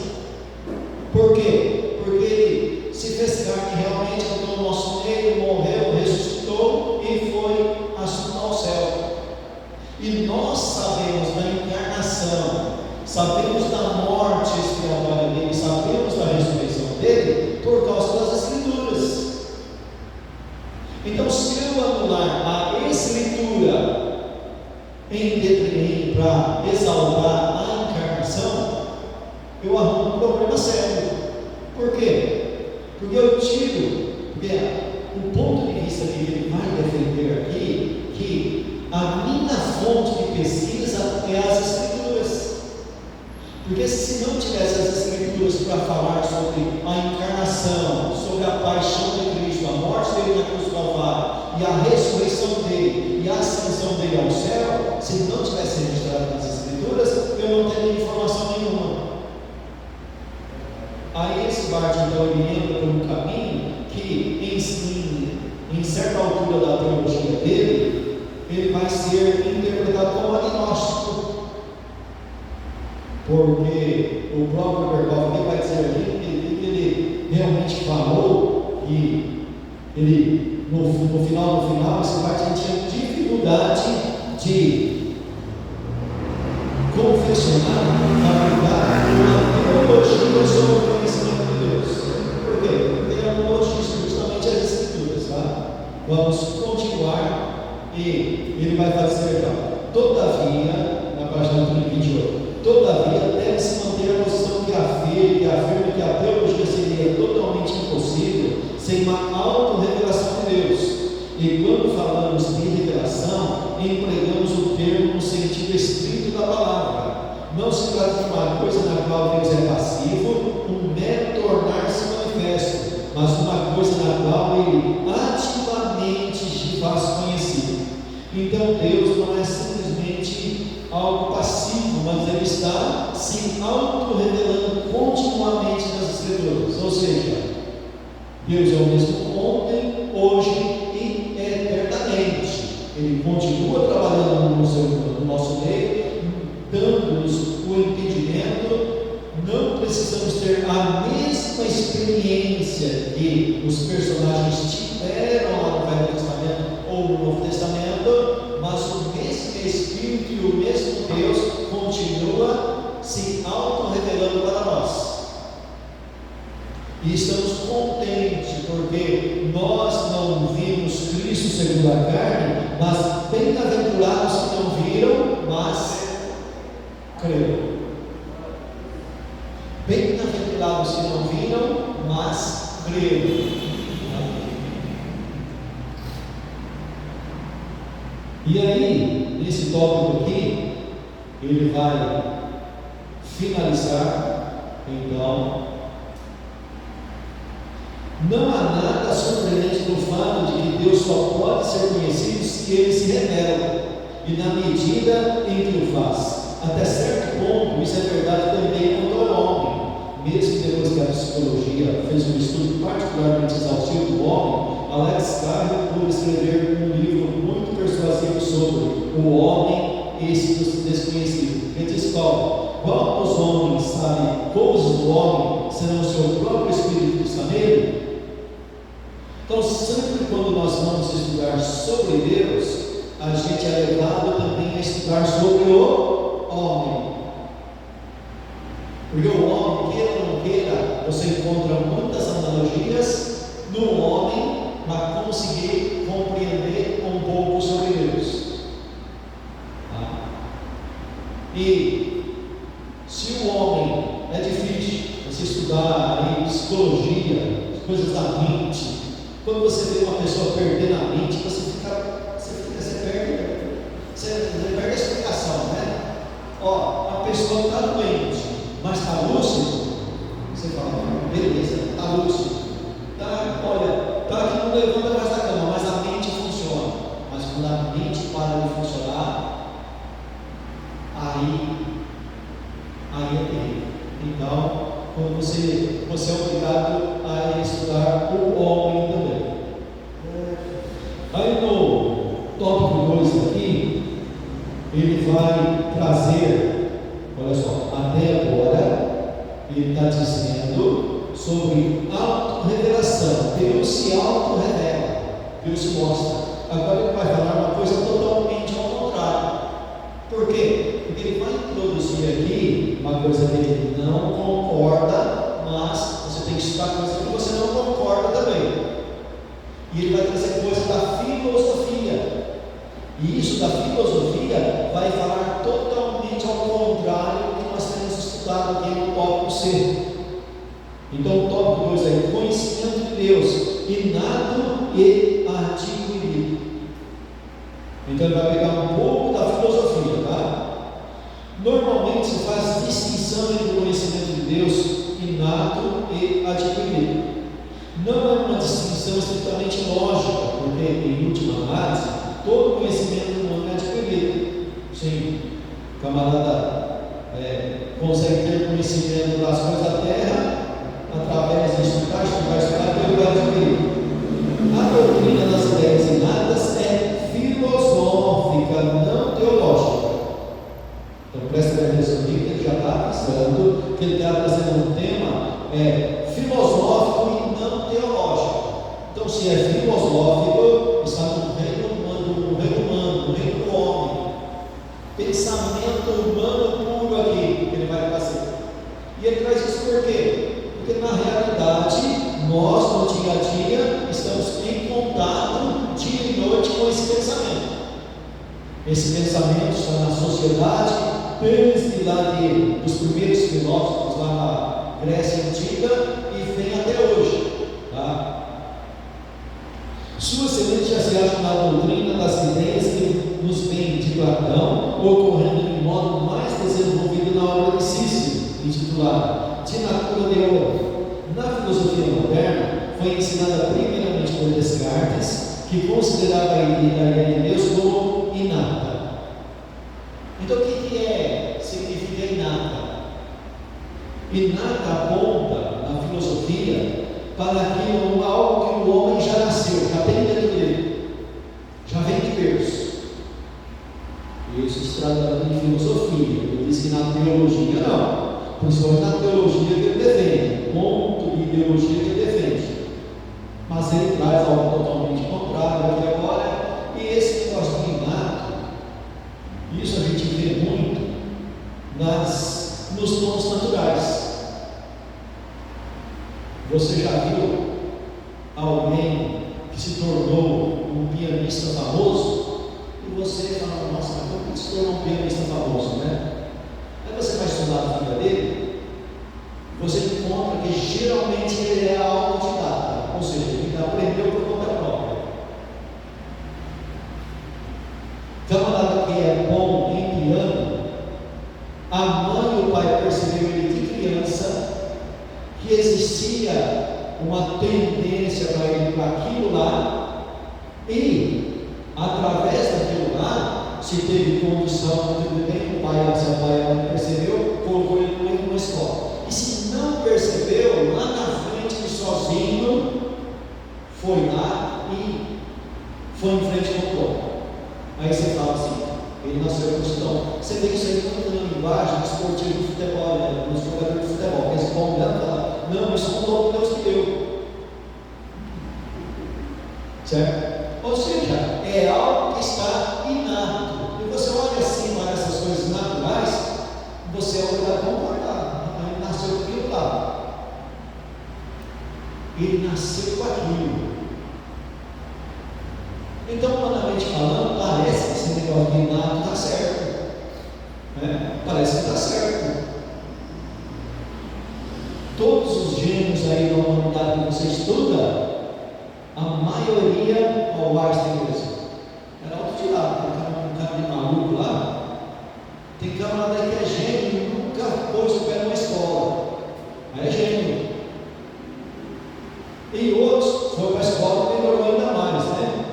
Speaker 4: Por quê? Porque Ele se fez carne, realmente habitou no nosso meio, morreu, ressuscitou e foi assunto ao céu. E nós sabemos da encarnação, sabemos da morte expiatória dele, sabemos da ressurreição dele por causa das Escrituras. Então, se eu anular a Escritura em detrimento para exaltar a encarnação, eu arrumo um problema sério. Por quê? Porque eu tiro, o ponto de vista que ele vai defender aqui, que a minha fonte de pesquisa é as Escrituras. Porque se não tivesse as Escrituras para falar sobre a encarnação, sobre a paixão de Cristo, a morte dele na cruz do Calvário, e a ressurreição dele, e a ascensão dele ao céu, se não tivesse registrado nas Escrituras, eu não teria informação nenhuma. Aí esse Bart, então, ele entra por um caminho que, em certa altura da teologia dele, ele vai ser interpretado como agnóstico. Porque o próprio Bergoglio vai dizer aqui que ele realmente falou que ele, no final, esse Bart tinha dificuldade de confeccionar, fabricar uma teologia sobre o conhecimento de Deus. Por quê? Porque ele é um logista justamente as Escrituras, tá? Vamos continuar e ele vai fazer então. Todavia, na página 28. Todavia, deve-se manter a posição que afirma que a teologia seria totalmente impossível sem uma auto-revelação de Deus. E quando falamos de revelação, empregamos o termo no sentido estrito da palavra. Não se trata de uma coisa na qual Deus é passivo, um mero tornar-se manifesto, mas uma coisa na qual Ele ativamente se faz conhecido. Então Deus não é simplesmente algo passivo, mas Ele está se auto-revelando continuamente nas Escrituras. Ou seja, Deus é o mesmo ontem, hoje e eternamente. Ele continua trabalhando no nosso meio, dando-nos o entendimento. Não precisamos ter a mesma experiência que os personagens tiveram lá no Velho Testamento ou no Novo Testamento, mas o mesmo Espírito e o mesmo Deus continua se auto-revelando para nós. E estamos contentes, porque nós não vimos Cristo segundo a carne, mas bem-aventurados que não viram, mas creram. Bem-aventurados que não viram, mas creram. E aí, nesse tópico aqui, ele vai finalizar, então, Não há nada surpreendente no fato de que Deus só pode ser conhecido se Ele se revela, e na medida em que o faz. Até certo ponto, isso é verdade também quanto ao homem. Mesmo depois que a psicologia fez um estudo particularmente exaustivo do homem, Alex Carrel pôde escrever um livro muito persuasivo sobre o homem e esse desconhecido. Ele diz: qual os homens sabem coisas do homem, senão o seu próprio espírito que está nele? Então, sempre quando nós vamos estudar sobre Deus, a gente é levado também a estudar sobre o homem. Porque o homem, queira ou não queira, você encontra muitas analogias no homem para conseguir compreender um pouco sobre Deus. E se o homem é difícil você estudar aí, psicologia, coisas da mente, quando você vê uma pessoa perdendo a mente, você perde a explicação, né? A pessoa está doente, mas está lúcido. Você fala: beleza, está lúcido. Tá que não levanta mais da cama, mas a mente funciona. Mas quando a mente para de funcionar, aí é terrível. Então, quando você é obrigado a estudar o homem também. Aí no tópico 2 aqui, ele vai trazer, olha só, até agora, ele está dizendo sobre autorrevelação. Deus se autorrevela, Deus se mostra. Agora ele vai falar uma coisa totalmente ao contrário. Por quê? Porque ele vai introduzir aqui uma coisa que ele não concorda, mas você tem que estudar coisas que você não concorda também. E ele vai trazer coisa da filosofia. E isso da filosofia vai falar totalmente ao contrário do que nós temos estudado aqui no tópico C. Então o tópico 2 é conhecimento de Deus, inato e adquirido. Então ele vai pegar um pouco da filosofia, tá? Normalmente se faz distinção entre o conhecimento de Deus inato e adquirido. Não é uma distinção estritamente lógica, porque em última análise, todo conhecimento humano é adquirido. Sim, o camarada consegue ter conhecimento das coisas da terra através de estudar, ele vai adquirir. A doutrina das ideias inatas é filosófica, não teológica. Então presta atenção aqui, que ele já está avisando que ele está trazendo um tema filosófico e não teológico. Então, se é filosófico, está no reino humano, no reino do homem. Pensamento humano puro aqui, que ele vai trazer. E ele traz isso por quê? Porque na realidade, nós no dia a dia estamos em contato dia e noite com esse pensamento. Esse pensamento está na sociedade, desde lá dos primeiros filósofos lá na Grécia Antiga e vem até hoje. Tá? Sua excelência se acha na doutrina das ideias que nos vem de Platão, ocorrendo de modo mais desenvolvido na obra de Cícero, intitulada De Natura Deorum. Na filosofia moderna, foi ensinada primeiramente por Descartes, que considerava a ideia de Deus como inata. Então, o que significa inata? Inata aponta, na filosofia, para algo que o homem já nasceu, já tem dentro dele, já vem de berço. Isso se trata de filosofia. Eu disse que na teologia não, principalmente na teologia que ele defende, ponto de ideologia que ele defende. Mas ele traz algo totalmente contrário aqui agora, e esse negócio de inato, isso a gente vê muito nos dons naturais. Você já viu alguém que se tornou um pianista famoso? E você fala: nossa, mas como que se tornou um pianista famoso, né? Aí você vai estudar a vida dele, você encontra que geralmente ele é autodidata, ou seja, ele aprendeu por conta própria. Camarada que é bom em piano, a mãe e o pai perceberam ele de criança que existia uma tendência para ir para aquilo lá, e através daquilo lá, se teve condição, tudo bem, se o pai não percebeu, colocou ele numa escola. E se não percebeu, lá na frente, ele sozinho foi lá e foi em frente com o Tom. Aí você fala assim, ele nasceu com o Tom. Você vê isso aí tanto na linguagem esportiva do futebol, né? Nos jogadores de futebol, que eles vão falar, não, isso é um dom que Deus te deu. Certo? Ou seja, é algo que está inato. E você olha assim para essas coisas naturais, você é obrigado a concordar. Ele nasceu com aquilo lá. Ele nasceu com aquilo. Então, humanamente falando, parece que esse negócio de inato está certo. Né? Parece que está certo. Todos os gênios aí da humanidade que você estuda, a maioria ao Einstein mesmo era autodidata. Tem um cara de maluco lá, tem camarada aí que é gênio e nunca pôs o pé numa escola, aí é gênio. E outros foi para a escola e melhorou ainda mais, né?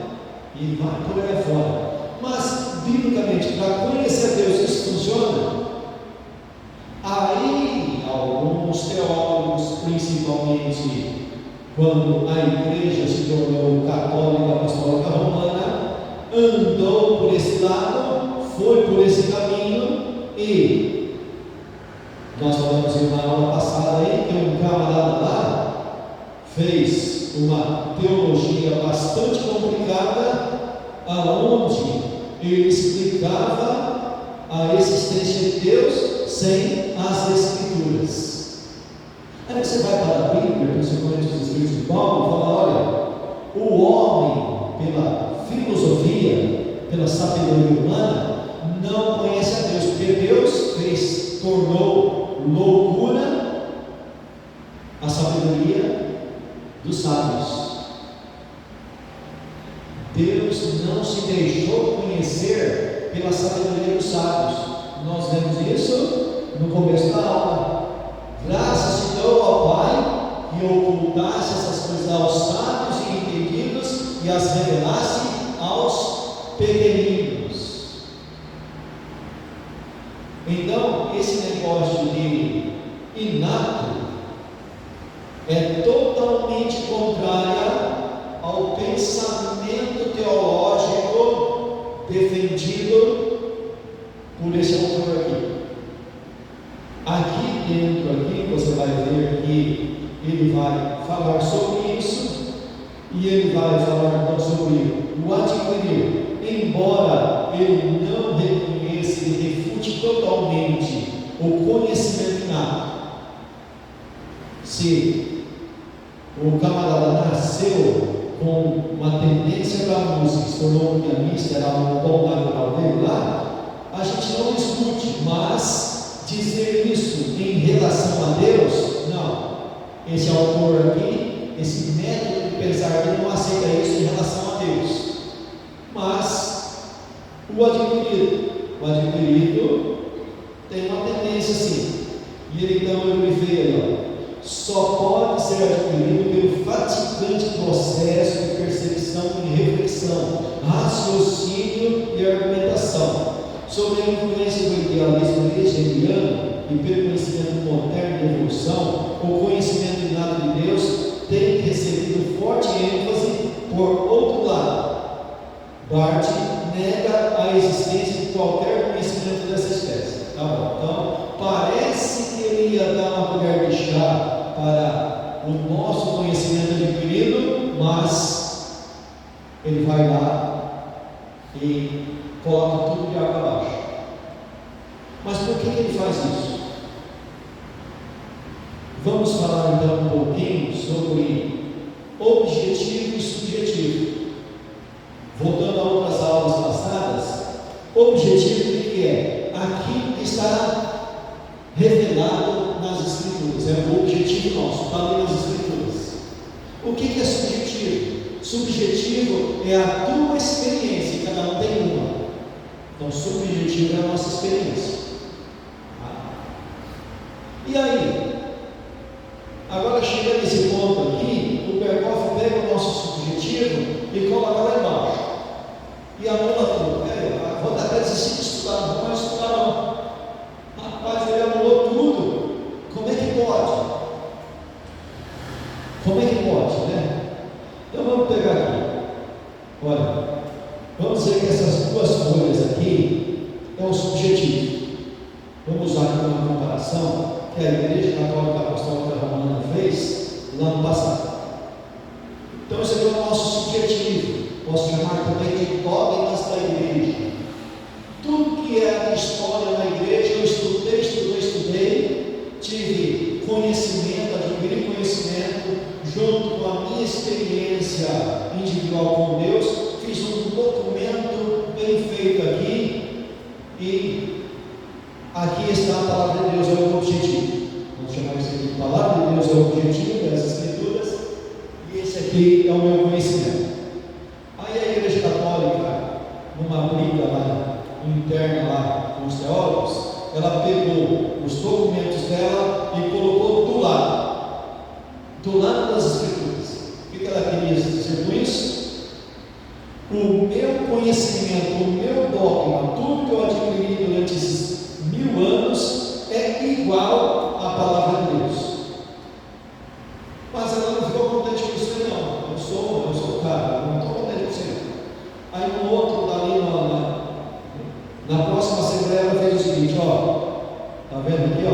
Speaker 4: E vai por aí fora. Mas, biblicamente, para conhecer Deus, isso funciona? Aí, alguns teólogos, principalmente quando a igreja se tornou católica apostólica romana, andou por esse lado, foi por esse caminho, e nós falamos na aula passada aí que um camarada lá fez uma teologia bastante complicada, aonde ele explicava a existência de Deus sem as Escrituras. Aí você vai para a Bíblia, principalmente os escritos de Paulo, e fala: olha, o homem, pela filosofia, pela sabedoria humana, não conhece a Deus, porque Deus tornou loucura a sabedoria dos sábios. Deus não se deixou conhecer pela sabedoria dos sábios. Nós vemos isso no começo da aula. Graças se deu ao Pai que ocultasse essas coisas aos sábios e entendidos e as revelasse aos pequeninos. Então, esse negócio de inato é totalmente contrário ao pensamento teológico defendido por esse autor aqui. Aqui dentro, você vai ver que ele vai falar sobre isso, e ele vai falar então sobre o adquirir, embora ele não reconheça e refute totalmente o conhecimento inato. Se o camarada nasceu com uma tendência para a música, se tornou um pianista, era um dom natural dele lá, a gente não discute, mas dizer isso em relação a Deus, não. Esse autor aqui, esse método de pensar dele não aceita isso em relação a Deus. Mas o adquirido tem uma tendência assim. E ele então ele vê, só pode ser adquirido pelo fatigante processo de percepção e reflexão, raciocínio e argumentação. Sobre a influência do idealismo hegeliano e pelo conhecimento moderno da evolução, o conhecimento inato de Deus tem recebido forte ênfase. Por outro lado, Barth nega a existência de qualquer conhecimento dessa espécie. Tá bom? Então, parece que ele ia dar uma colher de chá para o nosso conhecimento adquirido, mas ele vai lá e coloca tudo de água abaixo. Mas por que ele faz isso? Vamos falar então um pouquinho sobre objetivo e subjetivo. Voltando a outras aulas passadas, objetivo o que é? Aquilo que está revelado nas Escrituras. É o objetivo nosso, está ali nas Escrituras. O que é subjetivo? Subjetivo é a tua experiência, cada um tem uma. Então, subjetivo é a nossa experiência. E aí, agora chega nesse ponto aqui, e coloca lá embaixo. E anula tudo. Vou até desistir de estudar, não vai estudar não. Rapaz, ele anulou tudo. Como é que pode? Como é que pode, né? Então vamos pegar aqui. Olha, vamos dizer que essas duas folhas aqui é o subjetivo. Vamos usar aqui uma comparação que a Igreja Católica Apostólica Romana fez lá no passado. Então esse aqui é o nosso subjetivo. Posso chamar também de dogmas da igreja. Tudo que é a história da igreja, eu estudei, tive conhecimento, adquiri conhecimento, junto com a minha experiência individual com Deus, fiz um documento bem feito aqui, e aqui está a palavra de Deus, é o objetivo. Vamos chamar isso aqui de palavra de Deus, é o objetivo das Escrituras, e esse aqui é o meu conhecimento. Aí a Igreja Católica, numa briga lá, interna lá com os teólogos, ela pegou os documentos dela e colocou do lado das Escrituras. O que ela queria dizer com isso? O meu conhecimento, o meu dogma, tudo que eu adquiri durante esses 1000 anos é igual à palavra de Deus. Mas ela não ficou contente com isso, não. Eu sou o cara, eu não estou contente com isso. Aí um outro dali na próxima assembleia ela fez o seguinte, está vendo aqui,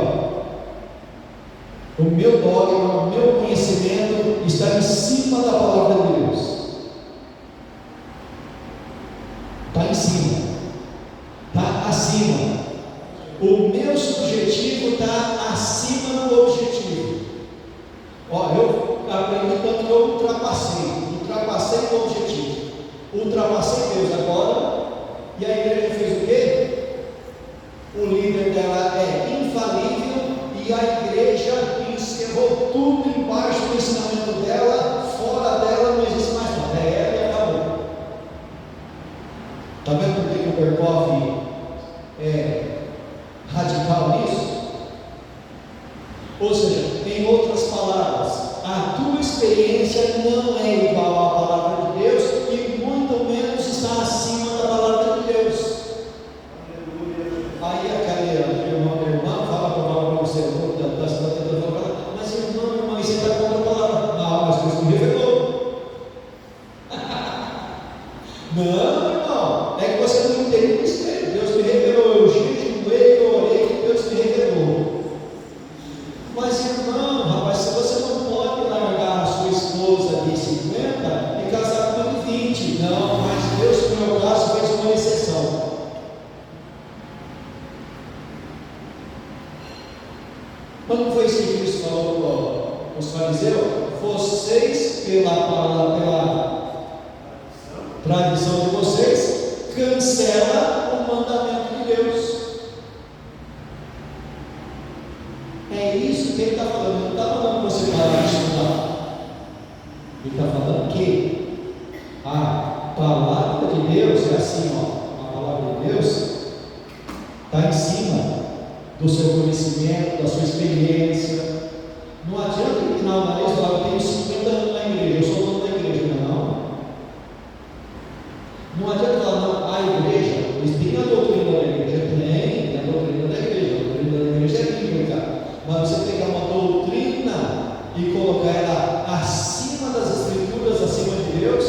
Speaker 4: o meu dogma, o meu conhecimento está em cima da palavra de Deus. Está em cima, está acima. O meu subjetivo está acima do objetivo. Eu aprendi tanto que eu ultrapassei o objetivo, ultrapassei Deus agora. E a igreja fez o quê? O líder dela é infalível e a igreja encerrou tudo embaixo do ensinamento dela, fora dela não existe mais nada, é ela e acabou. Está vendo por que o Berkov é radical nisso? Ou seja, em outras palavras, a tua experiência não é igual à palavra de Deus e muito menos está acima da palavra de Deus. Aí aquele irmão fala para você, mas irmão, isso está contra a palavra. Não, mas Deus me revelou. Não, irmão, é que você não entende o mistério. Deus me revelou, eu jejuei, eu orei, Deus me revelou. Mas irmão, rapaz, se você não pode largar a sua esposa de 50 e casar com uma de 20, não, mas Deus, no meu caso, fez uma exceção. Mas não foi isso que Cristo falou para os fariseus? Vocês, pela tradição de vocês, cancela o mandamento de Deus. É isso que ele está falando. Ele não está falando para você parar de estudar. Ele está falando que a palavra de Deus é assim, a palavra de Deus está em cima do seu conhecimento, da sua experiência. Não adianta inclinar o nariz e falar, eu tenho 50 anos na igreja, eu sou dono da igreja, não. Não adianta falar, não, a igreja, eles têm a doutrina da igreja, tem a doutrina da igreja é bíblica. Mas você pegar uma doutrina e colocar ela acima das Escrituras, acima de Deus,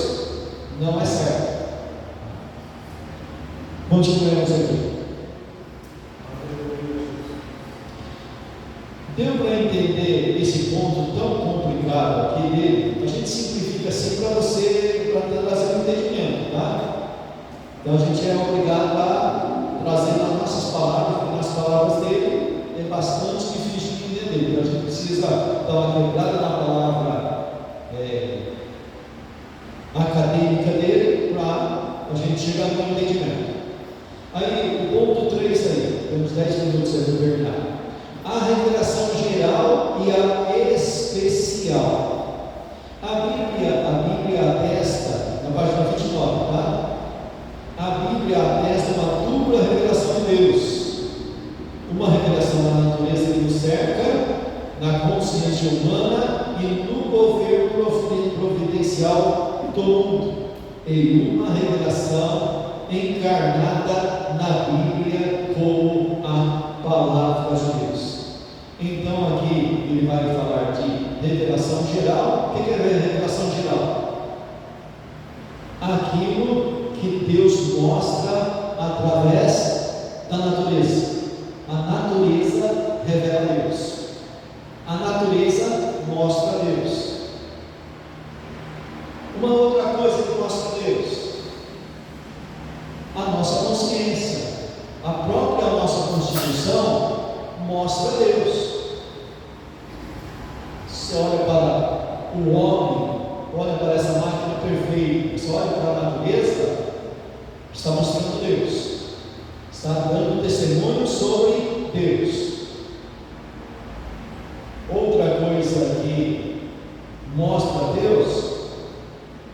Speaker 4: não é certo. Continuemos aqui. Deu para entender esse ponto tão complicado aqui dele? A gente simplifica assim para você, para trazer um entendimento, tá? Então a gente é obrigado a trazer nas nossas palavras, porque nas palavras dele é bastante difícil de entender. Então a gente precisa dar uma quebrada na palavra acadêmica dele para a gente chegar no entendimento. Aí o ponto 3 aí, temos 10 minutos aí para terminar. A revelação geral e a especial. A Bíblia atesta, na página 29, tá? A Bíblia atesta uma dupla revelação de Deus. Uma revelação na natureza que nos cerca, na consciência humana e no governo providencial do mundo. em uma revelação encarnada na Bíblia como a palavra de Deus. Então aqui ele vai falar de revelação geral. O que é revelação geral? Aquilo que Deus mostra através da natureza. A natureza revela Deus. A natureza mostra Deus. Uma outra coisa que mostra Deus, a nossa consciência, a própria nossa Constituição mostra Deus. Você olha para o homem, olha para essa máquina perfeita, você olha para a natureza, está mostrando Deus, está dando testemunho sobre Deus. Outra coisa que mostra Deus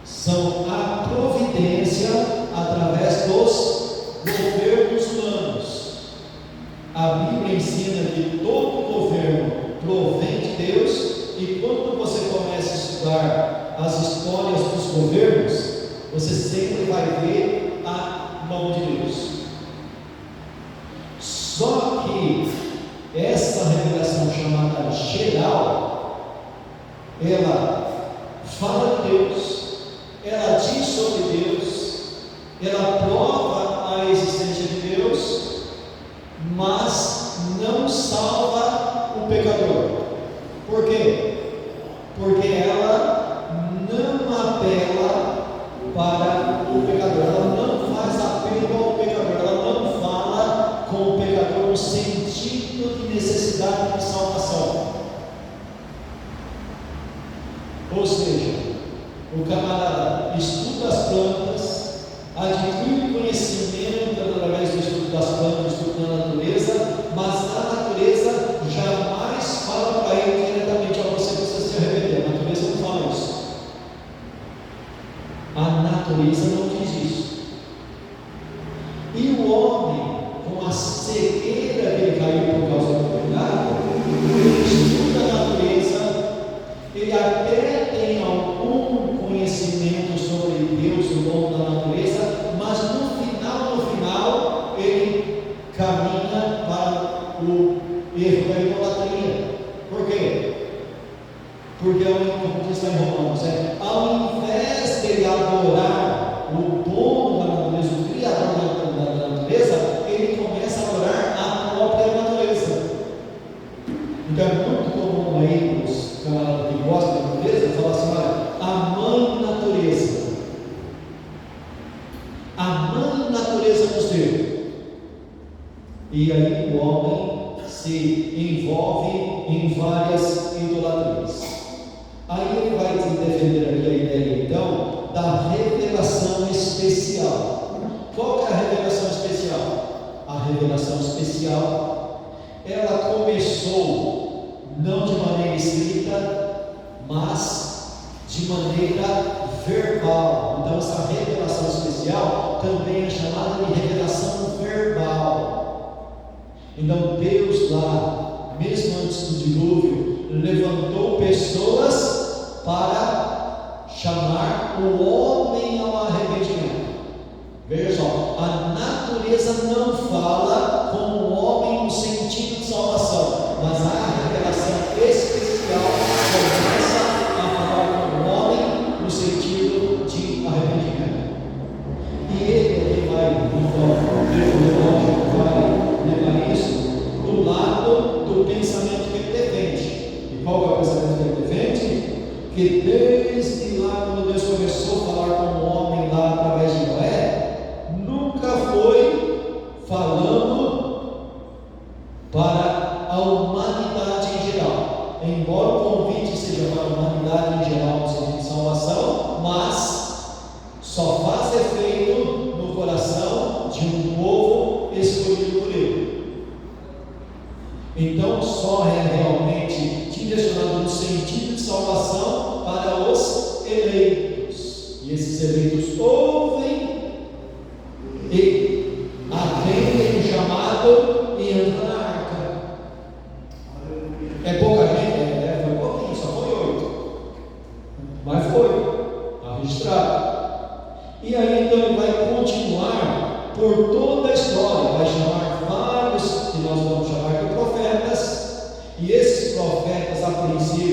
Speaker 4: são a providência através dos governos humanos. A Bíblia ensina que todo governo provém de Deus, e quando você começa a estudar as histórias dos governos, você sempre vai ver a mão de Deus. Só que essa revelação chamada geral, ela fala de Deus, ela diz sobre Deus, ela prova a existência de Deus, mas não salva o pecador. Por quê? Porque ela não apela para o pecador, ela não faz apelo ao pecador, ela não fala com o pecador no sentido de necessidade de salvação. Ou seja, o camarada estuda as plantas, adquire conhecimento através do estudo das plantas, do estudo da natureza, mas a natureza jamais fala para ele diretamente: a você precisa se arrepender. A natureza não fala isso. A natureza não diz isso. E o homem, com a cegueira que ele caiu por causa do pecado, ele estuda a natureza, ele até tem algum conhecimento sobre Deus, o dono da natureza, mas no final, ele caminha para o erro da idolatria. Por quê? Porque, como diz lá em Romanos, ao invés de ele adorar o dono da natureza, o criador da natureza, ele começa a adorar a própria natureza. Então é muito comum aí os camaradas que gostam da natureza falar assim: olha, a mãe natureza, a mãe natureza nos deu. E aí o homem se envolve em várias idolatrias. Aí ele vai defender aqui a ideia então da revelação especial. Qual que é a revelação especial? A revelação especial, ela começou não de maneira escrita, mas de maneira verbal. Então essa revelação especial também é chamada de revelação verbal. Então Deus lá, mesmo antes do dilúvio, levantou pessoas para chamar o homem ao arrependimento. Veja só, a natureza não fala com o homem no sentido de salvação, mas a revelação especial começa a falar com o homem no sentido de arrependimento. E ele vai, então, teológico, vai levar isso do lado do pensamento que ele defende. E qual é o pensamento que ele defende? Que desde lá, quando Deus começou a falar com o homem lá através de Noé, nunca foi falando para a humanidade em geral. Embora o convite seja para a humanidade em geral no sentido de salvação, mas só faz efeito no coração de um povo escolhido por Ele. Então só é realmente direcionado no sentido de salvação para os eleitos. E esses eleitos ouvem e atendem o chamado e entram na arca. É pouca gente? Foi pouquinho, só foi 8. Mas foi registrado.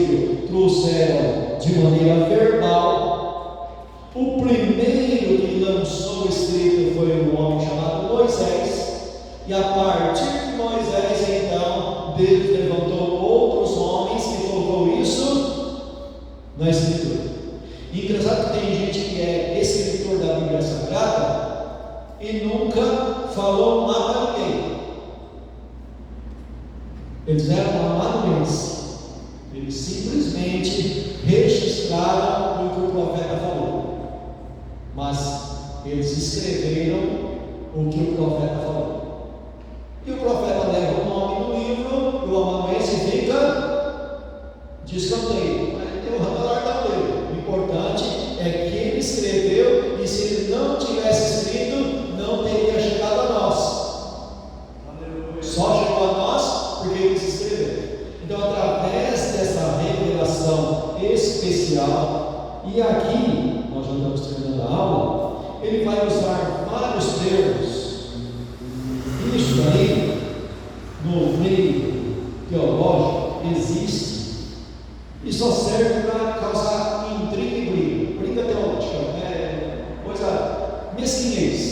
Speaker 4: escrito trouxeram de maneira verbal. O primeiro que lançou o escrito foi um homem chamado Moisés, e a partir de Moisés, então, Deus levantou outros homens e colocou isso na escritura. E engraçado que tem gente que é escritor da Bíblia Sagrada e nunca falou nada a ninguém. Eles eram amanuenses. Eles simplesmente registraram o que o profeta falou, mas eles escreveram o que o profeta falou. E o profeta leva o nome no livro, e o amanuense fica de escanteio. Mas ele tem o radar dele. O importante é que ele escreveu, e se ele não tivesse escrito, não teria chegado a nós. Só chegou a nós porque ele escreveu. Então, através dessa revelação especial, e aqui nós já estamos terminando a aula, ele vai usar vários termos. Isso aí, no meio teológico, existe e só serve para causar intriga e briga. Briga teológica, coisa mesquinhez.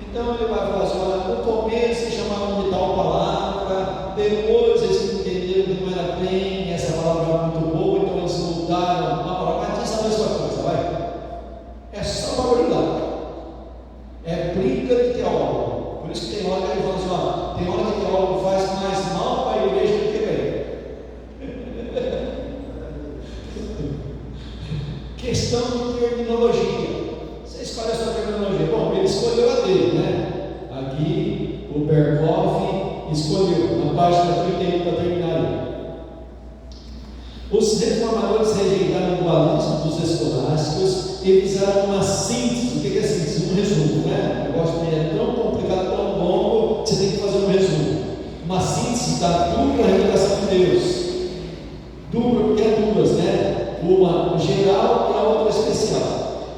Speaker 4: Então ele vai falar assim: olha, no começo eles chamavam de tal palavra, depois eles entenderam que não era bem, essa palavra era muito boa, então eles mudaram a palavra. Mas diz a mesma coisa, vai. É só para brigar. É briga de teólogo. Por isso que tem hora que ele fala assim: ó, tem hora que o teólogo faz mais mal para a igreja do que bem. Questão de terminologia. Você escolhe a sua terminologia. Bom, ele escolheu a dele, né? Aqui o Berkhoff escolheu, na página 31 para terminar aí. Os reformadores rejeitaram o dualismo dos escolásticos e fizeram uma síntese. O que é síntese? Um resumo, né? O negócio é tão complicado, tão longo, que você tem que fazer um resumo. Uma síntese da dupla revelação de Deus. Dupla porque é duas, né? Uma geral e a outra especial.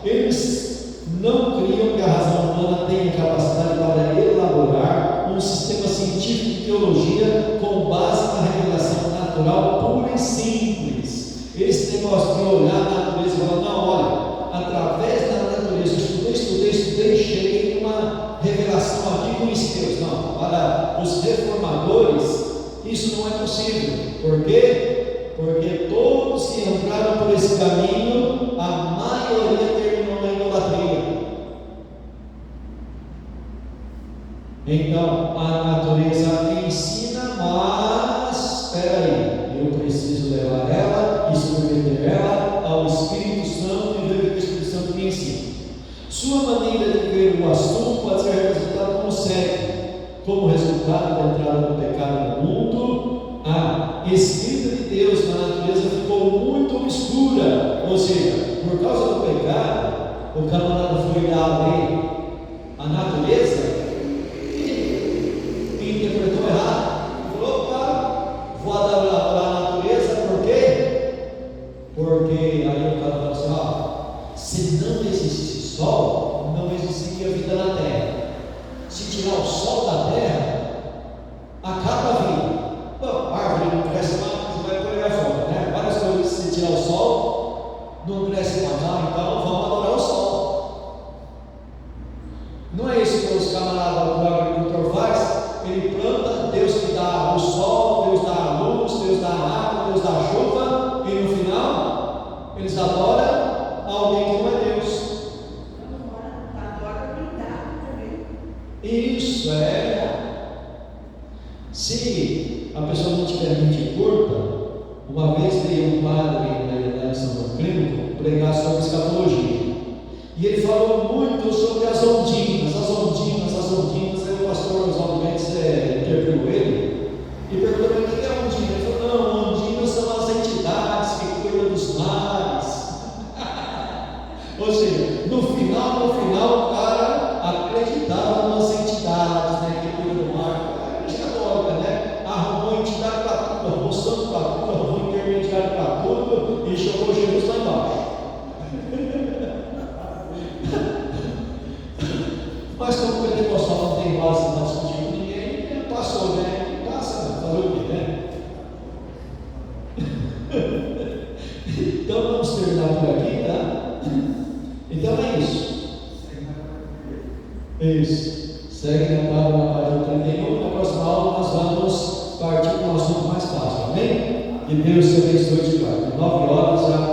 Speaker 4: Eles não criam que a razão humana tenha capacidade para elaborar um sistema científico de teologia com base na revelação natural pura e simples. Esse negócio de olhar a natureza e falar: não, olha, através da natureza, estudei, cheguei em uma revelação aqui com isso Deus. Não, para os reformadores, isso não é possível. Por quê? Porque todos que entraram por esse caminho, a maioria terminou na idolatria. Então, a natureza ensina, mas espera aí, eu preciso levar ela e submeter ela ao Espírito Santo e ver o que o Espírito Santo me ensina. Sua maneira de ver o assunto pode ser representado como segue: como resultado da entrada do pecado no mundo, a escrita de Deus na natureza ficou muito obscura. Ou seja, por causa do pecado, o camarada foi dar lei, a natureza, e interpretou errado. Falou: opa, vou adorar a natureza, por quê? Porque aí o cara falou assim: ó, se não existisse sol, não existiria vida na terra. Se tirar o sol da terra, acaba a vida. Bom, a árvore não cresce mais, você vai pegar fora, né? Várias coisas, se tirar o sol, não cresce mais, então vamos adorar o sol. Não é isso que os camaradas do agricultor faz? Ele planta, Deus que dá o sol, Deus dá a luz, Deus dá a água, Deus dá a chuva, e no final, eles adoram alguém que não é Deus.
Speaker 3: Adora pintar também.
Speaker 4: Isso é. Se a pessoa não tiver mente curta, uma vez veio um padre na São João Clínico pregar sobre escatologia, e ele falou muito sobre as ondinhas. Aí o pastor Oswaldo Mendes interpelou ele e perguntou para ele: o que é ondinha? Ele falou: não, ondinhas são as entidades que cuidam dos mares. Ou seja, no final, o cara acreditava nas entidades, né, que cuidam do mar. Né? Arrumou entidade para tudo, arrumou santo para tudo, arrumou intermediário para tudo e jogou Jesus lá embaixo. Mas como o pentecostal não tem base para discutir com ninguém, passou, né? Passa, fazer o quê, né? isso? Isso. Segue na página 31. Na próxima aula nós vamos partir para um assunto mais fácil. Amém? Que Deus te abençoe de guarda. 9 horas já.